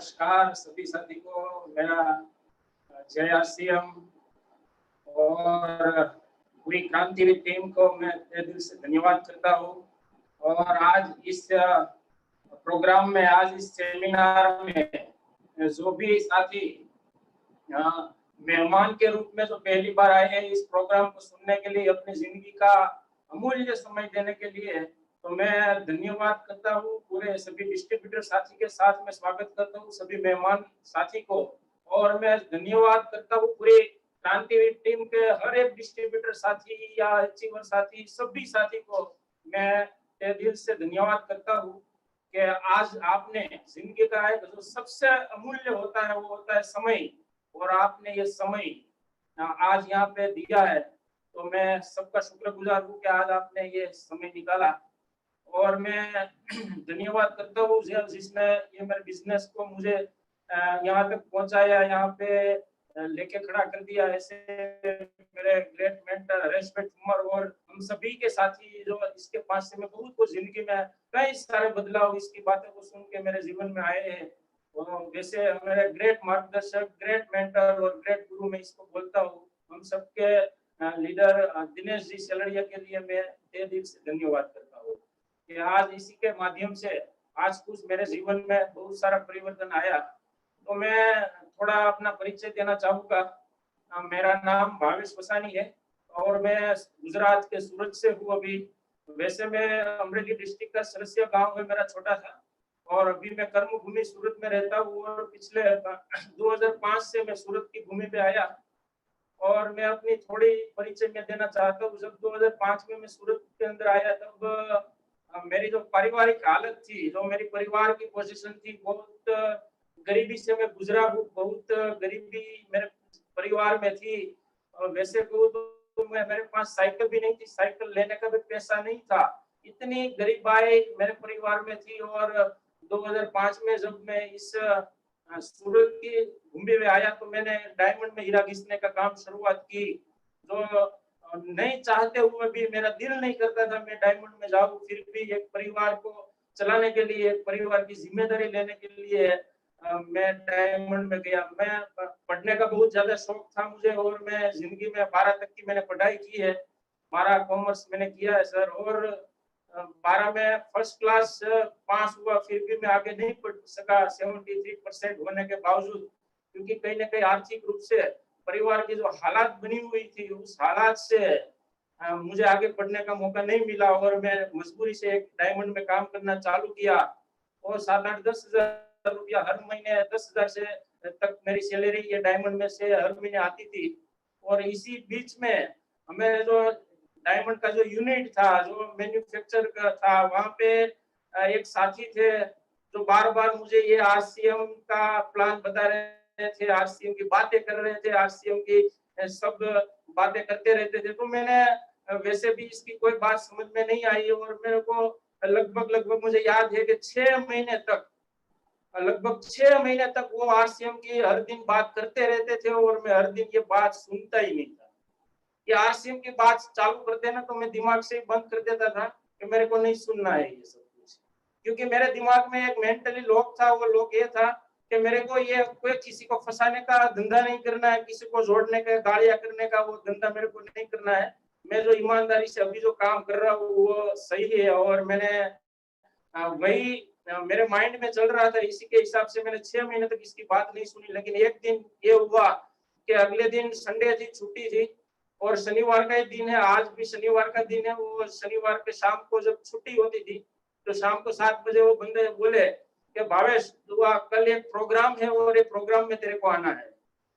नमस्कार सभी साथी को। मेरा जय आरसीएम और पूरी क्रांतिवीर टीम को मैं तहे दिल से धन्यवाद करता हूँ। और आज इस प्रोग्राम में, आज इस सेमिनार में जो भी साथी मेहमान के रूप में जो पहली बार आए हैं इस प्रोग्राम को सुनने के लिए, अपनी जिंदगी का अमूल्य समय देने के लिए, तो मैं धन्यवाद करता हूँ। पूरे सभी डिस्ट्रीब्यूटर साथी के साथ मैं स्वागत करता हूँ सभी मेहमान साथी को। और मैं धन्यवाद करता हूँ पूरी क्रांतिवीर टीम के हर एक डिस्ट्रीब्यूटर साथी या अचीवर साथी, सभी साथी को मैं तहे दिल से धन्यवाद करता हूँ कि आज आपने जिंदगी का एक जो सबसे अमूल्य होता है वो होता है समय, और आपने ये समय आज यहाँ पे दिया है। तो मैं सबका शुक्रगुजार हूँ कि आज आपने ये समय निकाला। और मैं धन्यवाद करता हूँ जिसने ये मेरे बिजनेस को मुझे यहाँ तक पहुँचाया, यहाँ पे लेके खड़ा कर दिया। ऐसे मेरे ग्रेट मेंटर हरेश भाई कुमार और हम सभी के साथी जो इसके पास से मैं बहुत कुछ जिंदगी में कई सारे बदलाव इसकी बातों को सुन के मेरे जीवन में आए हैं। वैसे मेरे ग्रेट मार्गदर्शक, ग्रेट मेंटर और ग्रेट गुरु मैं इसको बोलता हूँ। हम सबके लीडर दिनेश जी सेलड़िया के लिए मैं तहे दिल से धन्यवाद करता हूँ कि आज इसी के माध्यम से आज कुछ मेरे जीवन में बहुत सारा परिवर्तन आया। तो मैं थोड़ा अपना परिचय देना चाहूंगा। मेरा नाम भावेश वसानी है और मैं गुजरात के सूरत से हूँ अभी। वैसे मैं अमरेली डिस्ट्रिक्ट का सरसिया गांव है मेरा छोटा सा, और अभी मैं कर्मभूमि सूरत में रहता हूँ। और पिछले 2005 से मैं सूरत की भूमि पे आया। और मैं अपनी थोड़ी परिचय में देना चाहता हूँ। जब 2005 में मैं सूरत के अंदर आया तब मेरी जो पारिवारिक हालत थी, जो मेरी परिवार की पोजीशन थी, बहुत गरीबी से मैं गुजरा हूँ। बहुत गरीबी मेरे परिवार में थी। और वैसे कहूँ तो मेरे पास साइकिल भी नहीं थी, साइकिल लेने का भी पैसा नहीं था। इतनी गरीबाई मेरे परिवार में थी। और 2005 में जब मैं इस सूरत की भूमि में आया तो मैंने डायमंड में हीरा घिसने का काम शुरुआत की। जो नहीं चाहते हुए भी मेरा दिल नहीं करता था मैं डायमंड में जाऊं, फिर भी एक परिवार को चलाने के लिए, एक परिवार की जिम्मेदारी लेने के लिए मैं डायमंड में गया। मैं पढ़ने का बहुत ज्यादा शौक था मुझे, और मैं जिंदगी में 12 तक की मैंने पढ़ाई की है। 12 कॉमर्स मैंने किया है सर। और 12 में फर्स्ट क्लास पास हुआ, फिर भी मैं आगे नहीं पढ़ सका 73% होने के बावजूद, क्योंकि कहीं ना कहीं आर्थिक रूप से परिवार की जो हालात बनी हुई थी उस हालात से मुझे आगे पढ़ने का मौका नहीं मिला। और मैं मजबूरी से एक डायमंड में काम करना चालू किया। और 7-8-10 हजार रुपया हर महीने, 10,000 से तक मेरी सैलरी ये डायमंड में से हर महीने आती थी। और इसी बीच में हमें जो डायमंड का जो यूनिट था, जो मैन्युफैक्चर का था, वहां पे एक साथी थे जो बार बार मुझे ये आरसीएम का प्लान बता रहे थे, आरसीएम की बातें कर रहे थे, आरसीएम की सब बातें करते रहते थे। तो मैंने वैसे भी इसकी कोई बात समझ में नहीं आई। और मेरे को लगभग मुझे याद है कि 6 महीने तक, लगभग 6 महीने तक वो आरसीएम की हर दिन बात करते रहते थे, और मैं हर दिन ये बात सुनता ही नहीं था। ये आरसीएम की बात चालू कर देना तो मैं दिमाग से बंद कर देता था कि मेरे को नहीं सुनना है ये सब कुछ। क्योंकि मेरे दिमाग में एक मेंटली लॉक था। वो लॉक ये था कि मेरे को ये कोई किसी को फंसाने का धंधा नहीं करना है, किसी को जोड़ने का, गालियां करने का वो धंधा मेरे को नहीं करना है। मैं जो ईमानदारी से अभी जो काम कर रहा हूँ वो सही है। और मैंने वही मेरे माइंड में चल रहा था, इसी के हिसाब से मैंने 6 महीने तक इसकी बात नहीं सुनी। लेकिन एक दिन ये हुआ कि अगले दिन संडे थी, छुट्टी थी, और शनिवार का ही दिन है, आज भी शनिवार का दिन है। वो शनिवार के शाम को जब छुट्टी होती थी तो शाम को 7 बजे वो बंदे बोले कि भावेश कल एक प्रोग्राम है और एक प्रोग्राम में तेरे को आना है।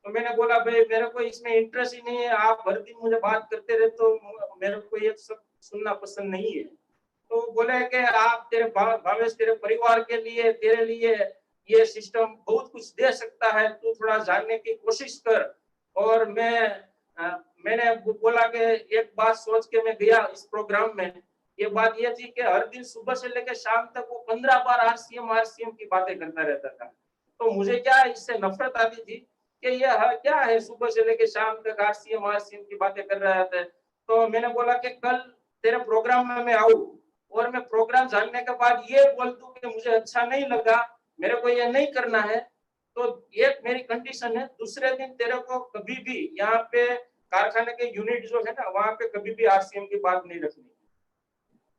तो मैंने बोला भाई मेरे को इसमें इंटरेस्ट ही नहीं है, आप हर दिन मुझे बात करते रहे तो मेरे को ये सब सुनना पसंद नहीं है। तो बोले कि आप तेरे भावेश तेरे परिवार के लिए, तेरे लिए ये सिस्टम बहुत कुछ दे सकता है, तू थोड़ा जानने की कोशिश कर। और मैंने बोला कि एक बात सोच के मैं गया इस प्रोग्राम में। ये बात ये थी कि हर दिन सुबह से लेकर शाम तक वो 15 बार आरसीएम की बातें करता रहता था। तो मुझे क्या इससे नफरत आती थी कि ये क्या है, सुबह से लेकर शाम तक आरसीएम की बातें कर रहा था। तो मैंने बोला कि कल तेरे प्रोग्राम में मैं आऊं और मैं प्रोग्राम जानने के बाद ये बोल दूं कि मुझे अच्छा नहीं लगा, मेरे को ये नहीं करना है, तो एक मेरी कंडीशन है, दूसरे दिन तेरे को कभी भी यहाँ पे कारखाने के यूनिट जो है ना, वहां पे कभी भी आरसीएम की बात नहीं रखनी।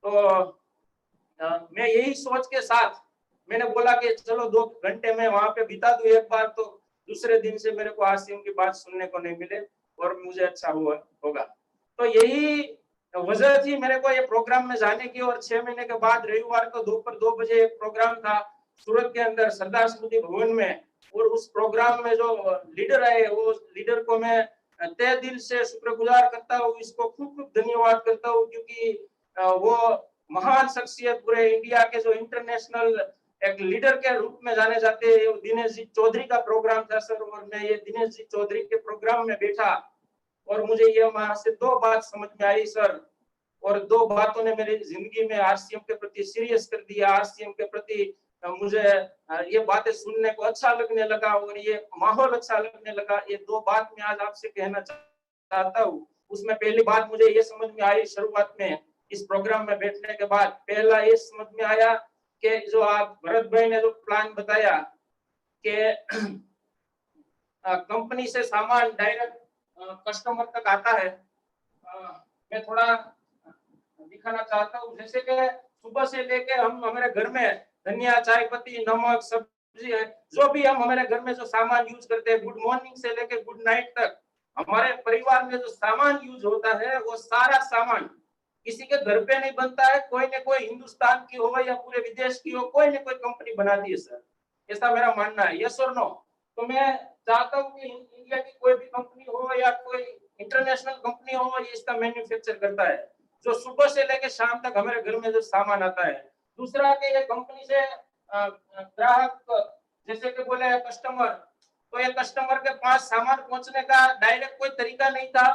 तो मैं यही सोच के साथ मैंने बोला कि चलो 2 घंटे में वहां पे बिता दूं एक बार, तो दूसरे दिन से मेरे को आरसीएम की बात सुनने को नहीं मिले और मुझे अच्छा हुआ होगा। तो यही वजह थी मेरे को ये प्रोग्राम में जाने की। और 6 महीने के बाद रविवार को दोपहर 2 बजे एक प्रोग्राम था सूरत के अंदर सरदार स्मृति भवन में, और उस प्रोग्राम में जो लीडर आए, वो लीडर को मैं तहे दिल से शुक्रगुजार करता हूँ, इसको खूब खूब धन्यवाद करता हूँ, क्योंकि वो महान शख्सियत पूरे इंडिया के जो इंटरनेशनल एक लीडर के रूप में जाने जाते हैं, दिनेश जी चौधरी का प्रोग्राम था सर। और मैं ये दिनेश जी चौधरी के प्रोग्राम में बैठा और मुझे ये वहां से 2 बात समझ में आई सर, और 2 बातों ने मेरी जिंदगी में आरसीएम के प्रति सीरियस कर दिया। आरसीएम के प्रति मुझे ये बातें सुनने को अच्छा लगने लगा और ये माहौल अच्छा लगने लगा। ये 2 बात मैं आज आपसे कहना चाहता हूँ। उसमें पहली बात मुझे ये समझ में आई शुरुआत में इस प्रोग्राम में बैठने के बाद, पहला ये समझ में आया कि जो आप भरत भाई ने जो प्लान बताया कि कंपनी से सामान डायरेक्ट कस्टमर तक आता है, मैं थोड़ा दिखाना चाहता हूँ। जैसे कि सुबह से लेके हम हमारे घर में धनिया, चाय पत्ती, नमक, सब्जी है, जो भी हम हमारे घर में जो सामान यूज करते हैं, गुड मॉर्निंग से लेके गुड नाइट तक हमारे परिवार में जो सामान यूज होता है, वो सारा सामान किसी के घर पे नहीं बनता है। कोई न कोई हिंदुस्तान की हो या पूरे विदेश की हो, कोई न कोई कंपनी बनाती है सर, ऐसा मेरा मानना है। यस और नो? तो मैं चाहता हूँ कि इंडिया की कोई भी कंपनी हो या कोई इंटरनेशनल कंपनी हो, ये इसका मैन्युफैक्चर करता है, जो सुबह से लेकर शाम तक हमारे घर में जो सामान आता है। दूसरा कि ये कंपनी से ग्राहक जैसे कि बोले कस्टमर, तो ये कस्टमर के पास सामान पहुंचने का डायरेक्ट कोई तरीका नहीं था,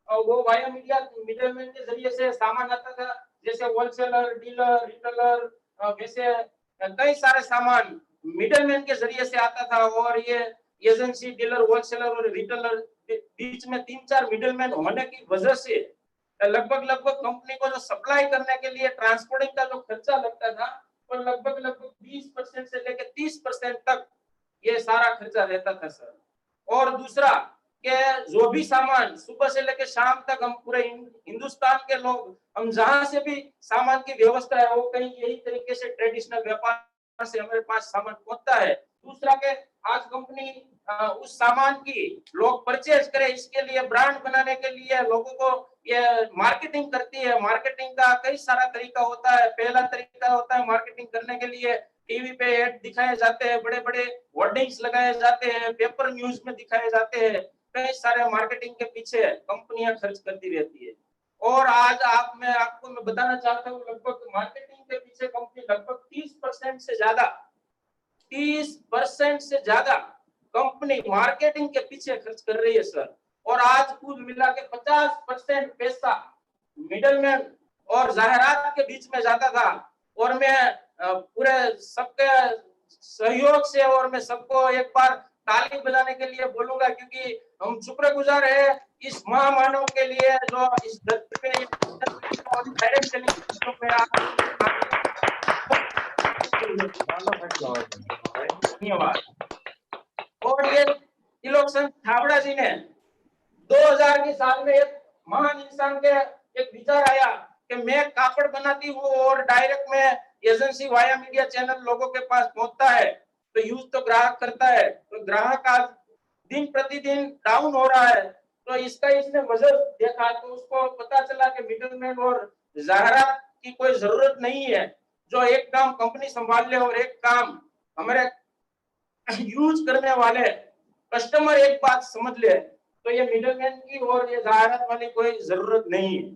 और वो वाया मीडिया मिडलमैन के जरिए से सामान आता था, जैसे होलसेलर, डीलर, रिटेलर, वैसे कई सारे सामान मिडलमैन के जरिए से आता था। और ये एजेंसी, डीलर, होलसेलर और रिटेलर बीच में 3-4 मिडलमैन होने की वजह से लगभग लगभग कंपनी को जो सप्लाई करने के लिए ट्रांसपोर्टिंग का जो खर्चा लगता था, वो लगभग लगभग 20% से लेकर 30% तक ये सारा खर्चा रहता था सर। और दूसरा कि जो भी सामान सुबह से लेकर शाम तक हम पूरे हिंदुस्तान के लोग, हम जहां से भी सामान की व्यवस्था है, वो कहीं यही तरीके से ट्रेडिशनल व्यापार से हमारे पास सामान पहुंचता है। दूसरा के आज कंपनी उस सामान की लोग परचेज करें, इसके लिए ब्रांड बनाने के लिए लोगों को ये मार्केटिंग करती है। मार्केटिंग का कई सारा तरीका होता है। पहला तरीका होता है मार्केटिंग करने के लिए टीवी पे एड दिखाए जाते हैं, बड़े बड़े होर्डिंग्स लगाए जाते हैं, पेपर न्यूज में दिखाए जाते हैं। कई सारे मार्केटिंग के पीछे कंपनियां खर्च करती रहती है। और आज आपको मैं बताना चाहता हूँ, लगभग मार्केटिंग के पीछे कंपनी लगभग 30% से ज्यादा 30% से ज्यादा कंपनी मार्केटिंग के पीछे खर्च कर रही है सर। और आज कुल मिला के 50% पैसा मिडलमैन और जाहिरात के बीच में जाता था। और मैं पूरे सबके सहयोग से, और मैं सबको एक बार ताली बजाने के लिए बोलूंगा, क्योंकि हम शुक्रगुजार है इस महामानव के लिए जो इस धरती पे डायरेक्ट टेलीविजन में धन्यवाद। और ये त्रिलोकचंद छाबड़ा जी ने 2000 के साल में एक महान इंसान के एक विचार आया कि मैं कापड़ बनाती हूँ और डायरेक्ट में एजेंसी वाया मीडिया चैनल लोगों के पास पहुंचता है, तो यूज तो ग्राहक करता है। तो ग्राहक आज दिन प्रतिदिन डाउन हो रहा है, तो इसका इसने वजह देखा, तो उसको पता चला कि मिडलमैन और जाहिरात की कोई जरूरत नहीं है। जो एक काम कंपनी संभाल ले और एक काम हमारे यूज करने वाले कस्टमर एक बात समझ ले, तो ये मिडलमैन की और ये जाहिरात वाली कोई जरूरत नहीं है।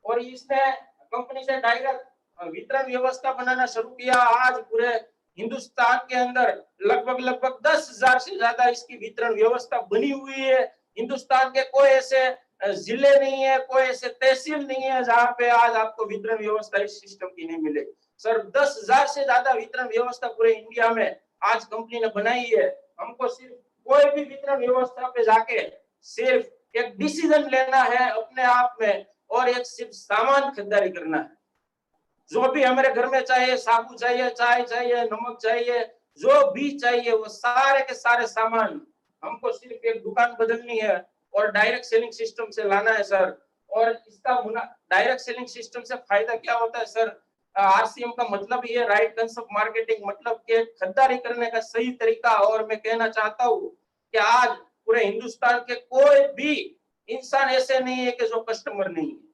और इसने कंपनी से डायरेक्ट वितरण व्यवस्था बनाना शुरू किया। आज पूरे हिंदुस्तान के अंदर लगभग 10,000 से ज्यादा इसकी वितरण व्यवस्था बनी हुई है। हिंदुस्तान के कोई ऐसे जिले नहीं है, कोई ऐसे तहसील नहीं है जहाँ पे आज आपको वितरण व्यवस्था इस सिस्टम की नहीं मिले सर। 10,000 से ज्यादा वितरण व्यवस्था पूरे इंडिया में आज कंपनी ने बनाई है। हमको सिर्फ कोई भी वितरण व्यवस्था पे जाके सिर्फ एक डिसीजन लेना है अपने आप में, और एक सिर्फ सामान खरीदारी करना है। जो भी हमारे घर में चाहिए, साबुन चाहिए, चाय चाहिए, नमक चाहिए, जो भी चाहिए वो सारे के सारे सामान हमको सिर्फ एक दुकान बदलनी है और डायरेक्ट सेलिंग सिस्टम से लाना है सर। और इसका डायरेक्ट सेलिंग सिस्टम से फायदा क्या होता है सर? आरसीएम का मतलब ये राइट कंसेप्ट मार्केटिंग, मतलब कि खरीदारी करने का सही तरीका। और मैं कहना चाहता हूँ कि आज पूरे हिंदुस्तान के कोई भी इंसान ऐसे नहीं है कि जो कस्टमर नहीं है।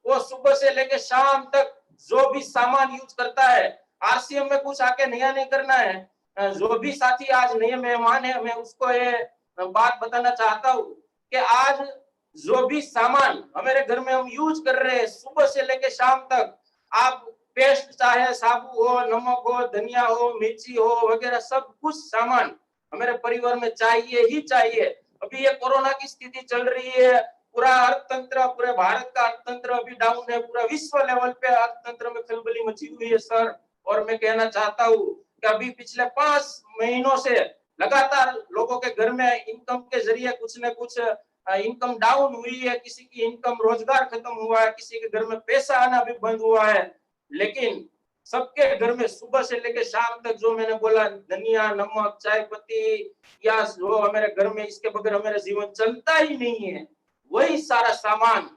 वो सुबह से लेके शाम तक जो भी सामान यूज करता है, आरसीएम में कुछ आके नया नहीं करना है। जो भी साथी आज नए मेहमान है, मैं उसको ये बात बताना चाहता हूँ कि आज जो भी सामान हमारे घर में हम यूज कर रहे हैं सुबह से लेके शाम तक, आप पेस्ट चाहे साबु हो, नमक हो, धनिया हो, मिर्ची हो वगैरह, सब कुछ सामान हमारे परिवार में चाहिए ही चाहिए। अभी ये कोरोना की स्थिति चल रही है, पूरा अर्थतंत्र, पूरे भारत का अर्थतंत्र अभी डाउन है, पूरा विश्व लेवल पे अर्थतंत्र में खलबली मची हुई है सर। और मैं कहना चाहता हूँ कि अभी पिछले 5 महीनों से लगातार लोगों के घर में इनकम के जरिए कुछ न कुछ इनकम डाउन हुई है, किसी की इनकम, रोजगार खत्म हुआ है, किसी के घर में पैसा आना भी बंद हुआ है। लेकिन सबके घर में सुबह से लेकर शाम तक जो मैंने बोला, धनिया, नमक, चाय पत्ती, या जो हमारे घर में, इसके बगैर हमारा जीवन चलता ही नहीं है, वही सारा सामान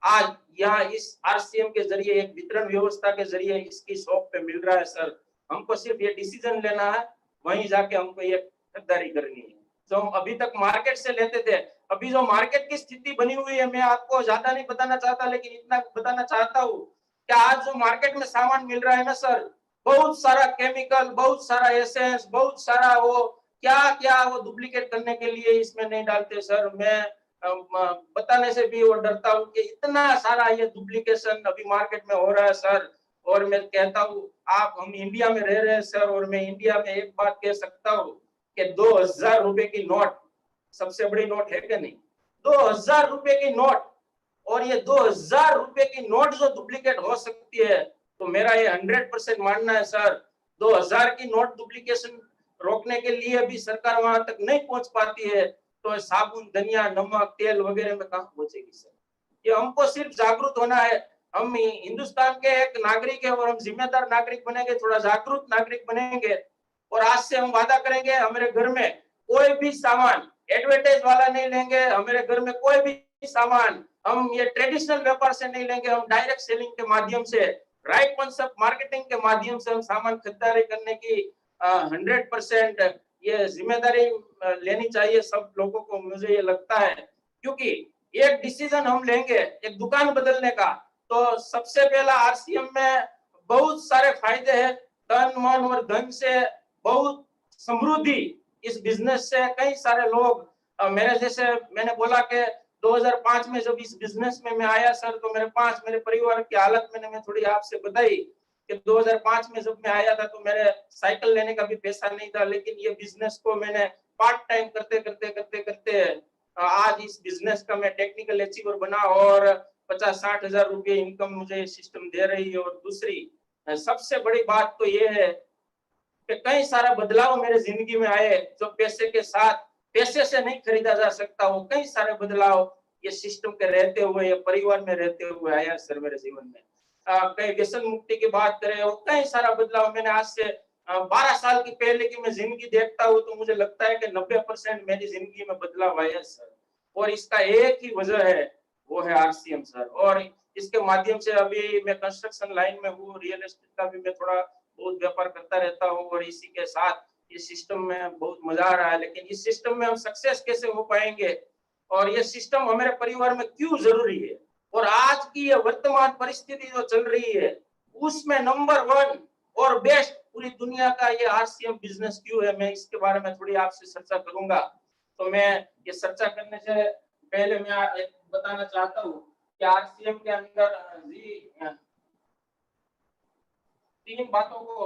आज यहाँ इस आरसीएम के जरिए, एक वितरण व्यवस्था के जरिए इसकी शॉप पे मिल रहा है सर। हमको सिर्फ ये डिसीजन लेना है, वहीं जाके हमको ये खरीदारी करनी है जो हम अभी तक मार्केट से लेते थे। अभी जो मार्केट की स्थिति बनी हुई है, मैं आपको ज्यादा नहीं बताना चाहता, लेकिन इतना बताना चाहता हूँ कि आज जो मार्केट में सामान मिल रहा है ना सर, बहुत सारा केमिकल, बहुत सारा एसेंस, बहुत सारा वो क्या क्या वो डुप्लीकेट करने के लिए इसमें नहीं डालते सर। मैं बताने से भी वो डरता हूँ कि इतना सारा ये डुप्लीकेशन अभी मार्केट में हो रहा है सर। और मैं कहता हूँ, आप, हम इंडिया में रह रहे हैं सर, और मैं इंडिया में एक बात कह सकता हूँ कि 2000 रुपए की नोट सबसे बड़ी नोट है कि नहीं? 2000 रुपए की नोट, और ये 2000 रुपए की नोट जो डुप्लीकेट हो सकती है, तो मेरा ये 100% मानना है सर, 2000 की नोट डुप्लीकेशन रोकने के लिए भी सरकार वहां तक नहीं पहुंच पाती है, तो साबुन, धनिया, नमक, तेल वगैरह में कहां पहुंचेगी सर? ये हमको सिर्फ जागरूक होना है। हम हिंदुस्तान के एक नागरिक है और हम जिम्मेदार नागरिक बनेंगे, थोड़ा जागरूक नागरिक बनेंगे, और आज से हम वादा करेंगे हमारे घर में कोई भी सामान एडवर्टाइज वाला नहीं लेंगे, हमारे घर में कोई भी सामान हम ये ट्रेडिशनल व्यापार से नहीं लेंगे, हम डायरेक्ट सेलिंग के माध्यम से, राइट कॉन्सेप्ट मार्केटिंग के माध्यम से हम सामान खरीदारी करने की 100% ये जिम्मेदारी लेनी चाहिए सब लोगों को, मुझे ये लगता है। क्योंकि एक डिसीजन हम लेंगे एक दुकान बदलने का, तो सबसे पहला आरसीएम में बहुत सारे फायदे हैं, तन मन और धन से बहुत समृद्धि, इस बिजनेस से कई सारे लोग, मेरे जैसे, मैंने बोला कि 2005 में जब इस बिजनेस में मैं आया सर, तो मेरे परिवार की हालत मैंने थोड़ी आपसे बताई कि 2005 में जब मैं आया था तो मेरे साइकिल लेने का भी पैसा नहीं था, लेकिन ये बिजनेस को मैंने पार्ट टाइम करते करते करते करते आज इस बिजनेस का मैं टेक्निकल अचीवर बना, और 50-60 हजार रुपये इनकम मुझे सिस्टम दे रही है। और दूसरी सबसे बड़ी बात तो ये है कि कई सारा बदलाव मेरे जिंदगी में आए जो पैसे के साथ, पैसे से नहीं खरीदा जा सकता, वो कई सारे बदलाव ये सिस्टम के रहते हुए, ये परिवार में रहते हुए आया सर मेरे जीवन में। कई व्यसन मुक्ति की बात करें, और कई सारा बदलाव मैंने आज से 12 साल की पहले की मैं जिंदगी देखता हूँ तो मुझे लगता है कि 90% मेरी जिंदगी में बदलाव आया सर। और इसका एक ही वजह है, वो है आरसीएम सर। और इसके माध्यम से अभी मैं कंस्ट्रक्शन लाइन में हूँ, रियल एस्टेट का भी मैं थोड़ा बहुत व्यापार करता रहता हूँ, और इसी के साथ इस सिस्टम में बहुत मजा आ रहा है। लेकिन इस सिस्टम में हम सक्सेस कैसे हो पाएंगे, और ये सिस्टम हमारे परिवार में क्यों जरूरी है, और आज की ये वर्तमान परिस्थिति जो चल रही है उसमें नंबर 1 और बेस्ट पूरी दुनिया का ये आरसीएम बिजनेस क्यों है, मैं इसके बारे में थोड़ी आपसे चर्चा करूंगा। तो मैं ये चर्चा करने से पहले मैं एक बताना चाहता हूँ कि आरसीएम के अंदर जी 3 बातों को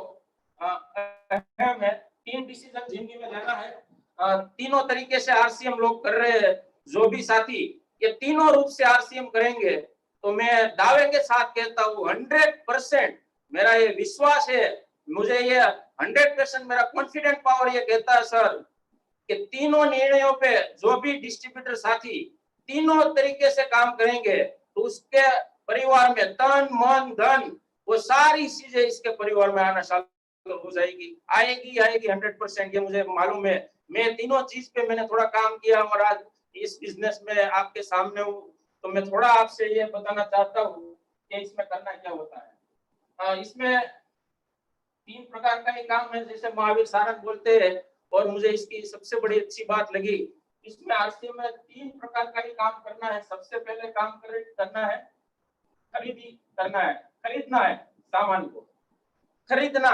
अहम है, 3 डिसीजन जिंदगी में लेना है। तीनों तरीके से आरसीएम लोग कर रहे हैं, जो भी साथी ये तीनों रूप से आरसीएम करेंगे, तो मैं दावे के साथ कहता हूँ 100% मेरा ये विश्वास है, मुझे ये 100% मेरा कॉन्फिडेंट पावर ये कहता है सर कि तीनों निर्णयों पे जो भी डिस्ट्रीब्यूटर साथी तीनों तरीके से काम करेंगे, तो उसके परिवार में तन मन धन वो सारी चीजें इसके परिवार में आना हो जाएगी, आएगी आएगी 100%, ये मुझे मालूम है। मैं तीनों चीज पे मैंने थोड़ा काम किया और आज इस बिजनेस में आपके सामने हूँ। तो मैं थोड़ा आपसे ये बताना चाहता हूँ कि इसमें करना क्या होता है। इसमें 3 प्रकार का ही काम है, जैसे महावीर सारंग बोलते हैं, और मुझे इसकी सबसे बड़ी अच्छी बात लगी, इसमें आरसीएम में 3 प्रकार का ही काम करना है। सबसे पहले काम करना है, खरीदी करना है, खरीदना है सामान को। खरीदना,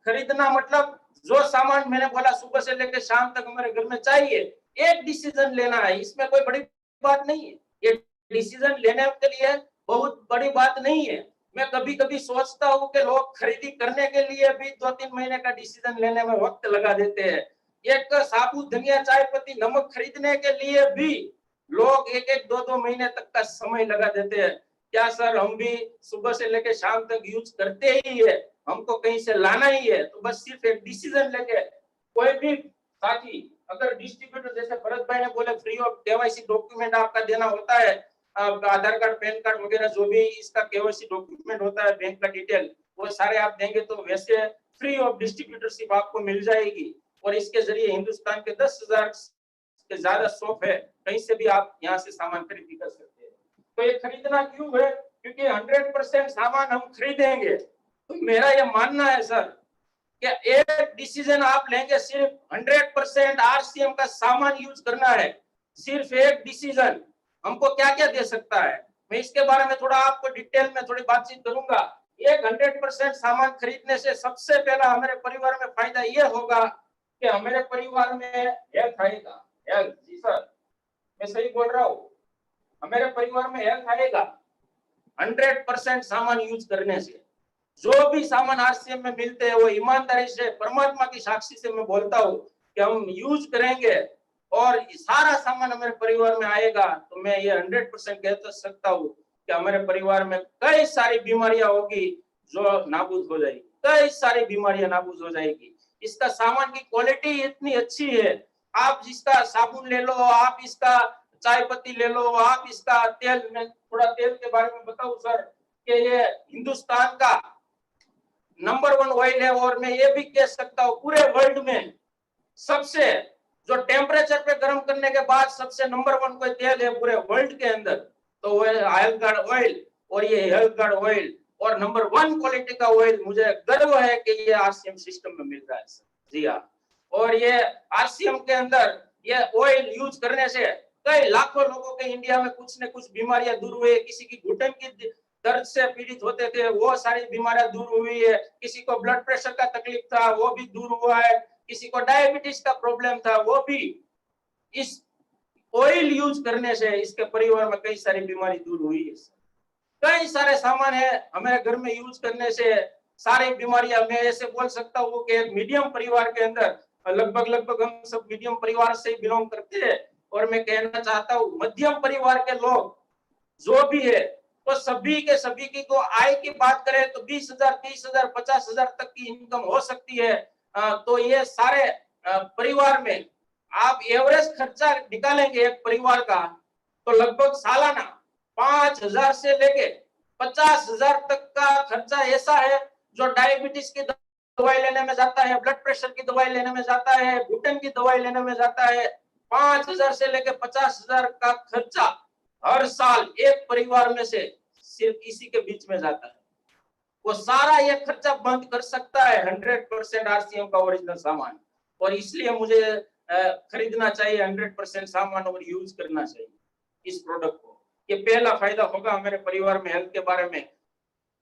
खरीदना मतलब जो सामान मैंने बोला सुबह से लेकर शाम तक हमारे घर में चाहिए, एक डिसीजन लेना है। इसमें कोई बड़ी बात नहीं है, ये डिसीजन लेने के लिए बहुत बड़ी बात नहीं है। मैं कभी कभी सोचता हूँ कि लोग खरीदी करने के लिए भी 2-3 महीने का डिसीजन लेने में वक्त लगा देते हैं। एक साबुत धनिया, चाय पत्ती, नमक खरीदने के लिए भी लोग 1-2 महीने तक का समय लगा देते हैं। क्या सर हम भी सुबह से लेकर शाम तक यूज करते ही है, हमको कहीं से लाना ही है, तो बस सिर्फ एक डिसीजन लेके कोई भी साथी अगर डिस्ट्रीब्यूटर जैसे भरत भाई ने बोले फ्री ऑफ केवाईसी डॉक्यूमेंट आपका देना होता है, आधार कार्ड, पैन कार्ड वगैरह जो भी इसका केवाईसी डॉक्यूमेंट होता है, बैंक का डिटेल, वो सारे आप देंगे तो वैसे फ्री ऑफ डिस्ट्रीब्यूटरशिप आपको मिल जाएगी। और इसके जरिए हिंदुस्तान के 10,000 से ज्यादा शॉप है, कहीं से भी आप यहाँ से सामान खरीदी कर सकते हैं। तो ये खरीदना क्यों है? क्योंकि 100% सामान हम खरीदेंगे। तो मेरा ये मानना है सर कि एक डिसीजन आप लेंगे, सिर्फ 100% आरसीएम का सामान यूज करना है, सिर्फ एक डिसीजन हमको क्या क्या दे सकता है, मैं इसके बारे में थोड़ा आपको डिटेल में थोड़ी बातचीत करूंगा। एक 100% सामान खरीदने से सबसे पहला हमारे परिवार में फायदा ये होगा कि हमारे परिवार में हेल्थ आएगा। हेल्थ, जी सर मैं सही बोल रहा हूँ, हमारे परिवार में हेल्थ आएगा 100% सामान यूज करने से। जो भी सामान आरसीएम में मिलते हैं वो ईमानदारी से, परमात्मा की साक्षी से मैं बोलता हूँ कि हम यूज करेंगे और सारा सामान हमारे परिवार में आएगा, तो मैं ये 100% कह सकता हूँ कि हमारे परिवार में कई सारी बीमारियां होगी जो नाबूद हो जाएगी, कई सारी बीमारियां नाबूद हो जाएगी। इसका सामान की क्वालिटी इतनी अच्छी है, आप जिसका साबुन ले लो, आप इसका चाय पत्ती ले लो, आप इसका तेल, मैं थोड़ा तेल के बारे में बताऊं सर कि ये हिंदुस्तान का नंबर 1 ऑयल है, और मैं ये भी कह सकता हूँ पूरे वर्ल्ड में सबसे जो टेम्परेचर पे गर्म करने के बाद सबसे नंबर 1 कोई तेल है पूरे वर्ल्ड के अंदर, तो वो है हेल्थ गार्ड ऑयल। और ये हेल्थ गार्ड ऑयल और नंबर 1 क्वालिटी का ऑयल, मुझे गर्व है कि ये आरसीएम सिस्टम में मिल रहा है सर। जी हाँ, और ये आरसीएम के अंदर ये ऑयल यूज करने से कई लाखों लोगों के इंडिया में कुछ न कुछ बीमारियां दूर हुई। किसी की घुटन की दर्द से पीड़ित होते थे, वो सारी बीमारियां दूर हुई है। किसी को ब्लड प्रेशर का तकलीफ था, वो भी दूर हुआ है। किसी को डायबिटीज का प्रॉब्लम था, वो भी इस ऑयल यूज करने से इसके परिवार में कई सारी बीमारी दूर हुई है। कई सारे सामान है हमारे घर में यूज करने से सारी बीमारियां, मैं ऐसे बोल सकता हूँ कि एक मीडियम परिवार के अंदर लगभग हम सब मीडियम परिवार से बिलोंग करते हैं, और मैं कहना चाहता हूँ मध्यम परिवार के लोग जो भी है, तो सभी के सभी की को आय की बात करें तो 20,000, 30,000, 50,000 तक की इनकम हो सकती है। तो ये सारे परिवार में आप एवरेज खर्चा निकालेंगे एक परिवार का, तो लगभग सालाना 5,000 से लेके 50,000 तक का खर्चा ऐसा है जो डायबिटीज की दवाई लेने में जाता है, ब्लड प्रेशर की दवाई लेने में जाता है, घुटन की दवाई लेने में जाता है। 5,000 से लेके 50,000 का खर्चा हर साल एक परिवार में से सिर्फ इसी के बीच में जाता है। वो सारा ये खर्चा बंद कर सकता है 100% आरसीएम का ओरिजिनल सामान, और इसलिए मुझे खरीदना चाहिए 100% सामान और यूज करना चाहिए इस प्रोडक्ट को। ये पहला फायदा होगा हमारे परिवार में हेल्थ के बारे में।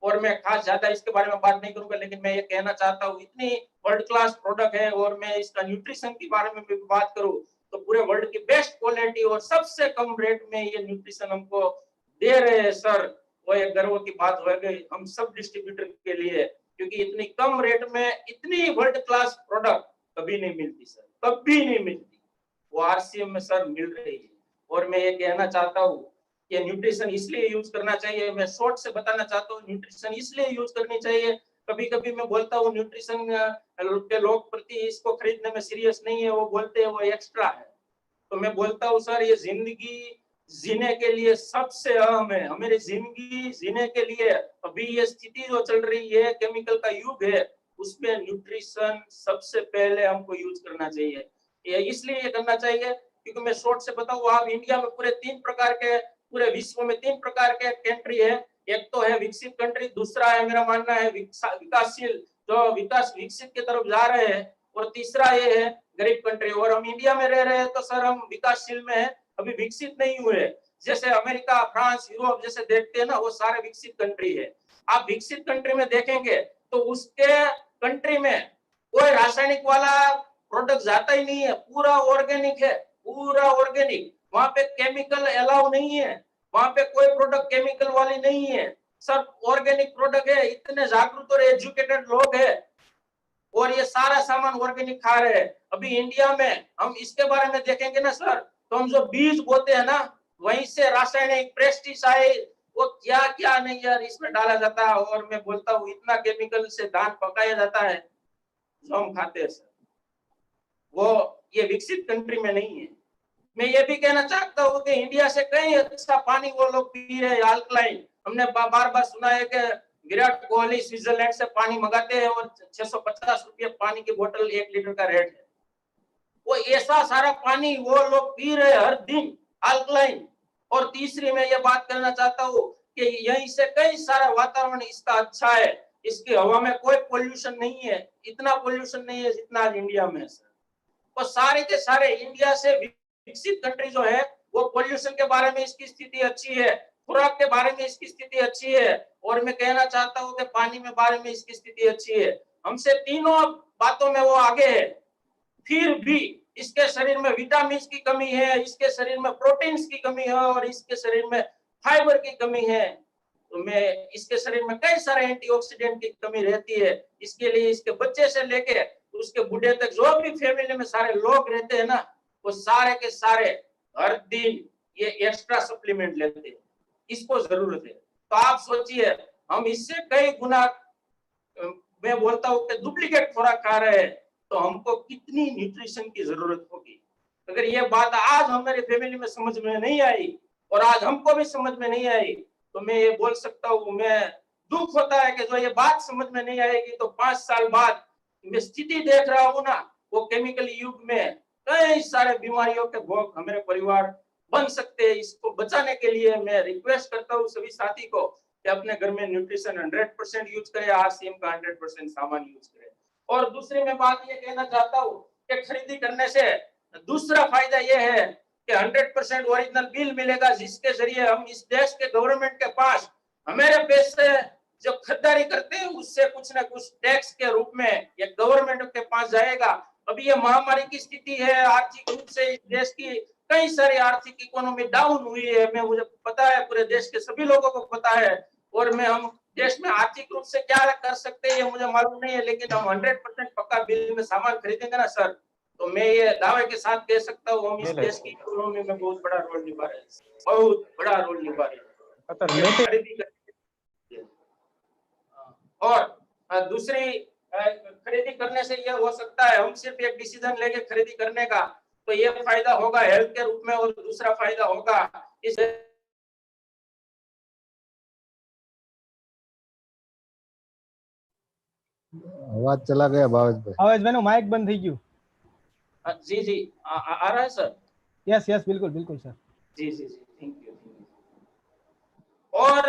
और मैं खास ज्यादा इसके बारे में बात नहीं करूंगा, लेकिन मैं ये कहना चाहता हूँ इतनी वर्ल्ड क्लास प्रोडक्ट है, और मैं इसका न्यूट्रिशन के बारे में भी बात करूँ तो पूरे वर्ल्ड की बेस्ट क्वालिटी और सबसे कम रेट में ये न्यूट्रिशन हमको दे रहे हैं सर। वो एक गर्व की बात हो गई हम सब डिस्ट्रीब्यूटर के लिए, क्योंकि इतनी कम रेट में इतनी वर्ल्ड क्लास प्रोडक्ट कभी नहीं मिलती सर, कभी नहीं मिलती। वो आरसीएम में सर मिल रही है। और मैं ये कहना चाहता हूँ कि न्यूट्रिशन इसलिए यूज करना चाहिए, मैं शॉर्ट से बताना चाहता हूँ, न्यूट्रिशन इसलिए यूज करनी चाहिए। कभी कभी मैं बोलता हूँ न्यूट्रिशन के लोग प्रति इसको खरीदने में सीरियस नहीं है, वो बोलते हैं वो एक्स्ट्रा है। तो मैं बोलता हूँ सर ये जिंदगी जीने के लिए सबसे अहम है। हमारी जिंदगी जीने के लिए अभी ये स्थिति जो चल रही है, केमिकल का युग है, उसमें न्यूट्रिशन सबसे पहले हमको यूज करना चाहिए। ये इसलिए ये करना चाहिए क्योंकि मैं शॉर्ट से बताऊं, आप इंडिया में पूरे 3 प्रकार के, पूरे विश्व में 3 प्रकार के कंट्री है। एक तो है विकसित कंट्री, दूसरा है मेरा मानना है विकासशील, जो विकास विकसित की तरफ जा रहे हैं, और तीसरा ये है गरीब कंट्री। और हम इंडिया में रह रहे हैं तो सर हम विकासशील में है, अभी विकसित नहीं हुए। जैसे अमेरिका, फ्रांस, यूरोप जैसे देखते हैं ना, वो सारे विकसित कंट्री है। आप विकसित कंट्री में देखेंगे तो उसके कंट्री में कोई रासायनिक वाला प्रोडक्ट जाता ही नहीं है, पूरा ऑर्गेनिक है, पूरा ऑर्गेनिक। वहां पे केमिकल अलाउ नहीं है, वहां पे कोई प्रोडक्ट केमिकल वाली नहीं है, सब ऑर्गेनिक प्रोडक्ट है। इतने जागरूक और एजुकेटेड लोग है और ये सारा सामान ऑर्गेनिक खा रहे हैं। अभी इंडिया में हम इसके बारे में देखेंगे ना सर, तो हम जो बीज बोते हैं ना, वहीं से रासायनिक पेस्टिसाइड वो क्या क्या नहीं यार इसमें डाला जाता है, और मैं बोलता हूँ इतना केमिकल से धान पकाया जाता है जो हम खाते हैं सर, वो ये विकसित कंट्री में नहीं है। मैं ये भी कहना चाहता हूँ कि इंडिया से कहीं अच्छा पानी वो लोग पी रहे हैं, अल्कलाइन। हमने बार बार सुना है कि विराट कोहली स्विट्जरलैंड से पानी मंगाते हैं और 650 रुपये पानी की बोतल 1 लीटर का रेट है। वो ऐसा सारा पानी वो लोग पी रहे हर दिन, अल्कलाइन। और तीसरी मैं ये बात करना चाहता हूँ कि यहीं से कई सारा वातावरण इसका अच्छा है, इसकी हवा में कोई पोल्यूशन नहीं है, इतना पोल्यूशन नहीं है जितना आज इंडिया में है सर। और सारे के सारे इंडिया से विकसित कंट्री जो है वो पोल्यूशन के बारे में इसकी स्थिति अच्छी है, खुराक के बारे में इसकी स्थिति अच्छी है, और मैं कहना चाहता हूँ कि पानी में बारे में इसकी स्थिति अच्छी है। हमसे तीनों बातों में वो आगे है, फिर भी इसके शरीर में विटामिन की कमी है, इसके शरीर में प्रोटीन्स की कमी है, और इसके शरीर में फाइबर की कमी है। तो मैं इसके शरीर में कई सारे एंटीऑक्सीडेंट की कमी रहती है। इसके लिए इसके बच्चे से लेके उसके बूढ़े तक जो भी फैमिली में सारे लोग रहते हैं ना, वो सारे के सारे हर दिन ये एक्स्ट्रा सप्लीमेंट लेते हैं, इसको जरूरत है। तो आप सोचिए हम इससे कई गुना, मैं बोलता हूँ कि डुप्लीकेट खुराक खा रहे हैं, तो हमको कितनी न्यूट्रिशन की जरूरत होगी। अगर ये बात आज हमारे फैमिली में समझ में नहीं आई और आज हमको भी समझ में नहीं आई, तो मैं ये बोल सकता हूँ, मैं दुख होता है कि जो ये बात समझ में नहीं आएगी तो 5 साल बाद मैं स्थिति देख रहा हूँ ना, वो केमिकल युग में कई सारे बीमारियों के भोग हमारे परिवार बन सकते हैं। इसको बचाने के लिए मैं रिक्वेस्ट करता हूँ सभी साथी को कि अपने घर में न्यूट्रिशन 100% यूज करें, आरसीएम का 100% सामान यूज करें। और दूसरी मैं बात ये कहना चाहता हूँ कि खरीदी करने से दूसरा फायदा ये है कि 100% ओरिजिनल बिल मिलेगा, जिसके जरिए हम इस देश के गवर्नमेंट के पास हमारे पैसे जो खरीदारी करते हैं उससे कुछ ना कुछ टैक्स के रूप में ये गवर्नमेंट के पास जाएगा। अभी ये महामारी की स्थिति है, आर्थिक रूप से इस देश की कई सारी आर्थिक इकोनॉमी डाउन हुई है, मैं मुझे पता है, पूरे देश के सभी लोगों को पता है। और मैं हम देश में आर्थिक रूप से क्या कर सकते हैं ये मुझे मालूम नहीं है, लेकिन हम 100% पक्का बिल में सामान खरीदेंगे ना सर, तो मैं ये दावे के साथ कह सकता हूँ हम इस देश की इकोनॉमी में बहुत बड़ा रोल निभा रहे हैं, बहुत बड़ा रोल निभा रहे हैं खरीदी करने। और दूसरी खरीदी करने से यह हो सकता है, हम सिर्फ एक डिसीजन लेके खरीदी करने का, तो ये फायदा होगा हेल्थ के रूप में, और दूसरा फायदा होगा इस अवाज चला गया भावेश भाई। भावेश भाई નું માઇક બંધ થઈ ગયું। जी जी आ रहा है सर? यस यस बिल्कुल बिल्कुल सर। जी जी जी थैंक यू। और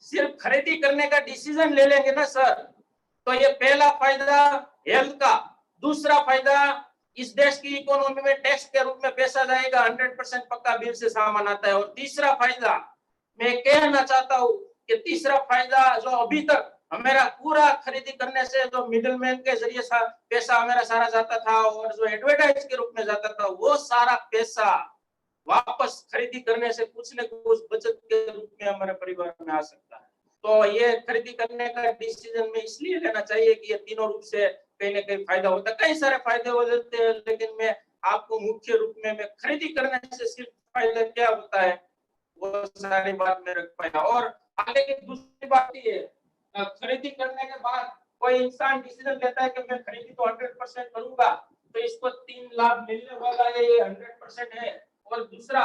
सिर्फ खरीदी करने का डिसीजन ले लेंगे ना सर, तो ये पहला फायदा हेल्थ का, दूसरा फायदा इस देश की इकोनॉमी में टैक्स के रूप में पैसा जाएगा, 100% पक्का बिल से सामान आता है। और तीसरा फायदा मैं कहना चाहता हूँ कि तीसरा फायदा जो अभी तक हमारा पूरा खरीदी करने से जो मिडिलमैन के जरिए पैसा हमारा सारा जाता था और जो एडवर्टाइज के रूप में जाता था, वो सारा पैसा वापस खरीदी करने से कुछ न कुछ बचत के रूप में हमारे परिवार में आ सकता है। तो ये खरीदी करने का डिसीजन में इसलिए लेना चाहिए कि ये तीनों रूप से कहीं ना कहीं फायदा होता है, कई सारे फायदे हो जाते हैं, लेकिन मैं आपको मुख्य रूप में मैं खरीदी करने से सिर्फ फायदा क्या होता है वो सारी बात में रख पाया। और आगे की दूसरी बात ये है, खरीदी करने के बाद कोई इंसान डिसीजन लेता है कि मैं खरीदी तो 100% करूंगा, तो इसको 3 लाभ मिलने वाला है, ये 100% है। और दूसरा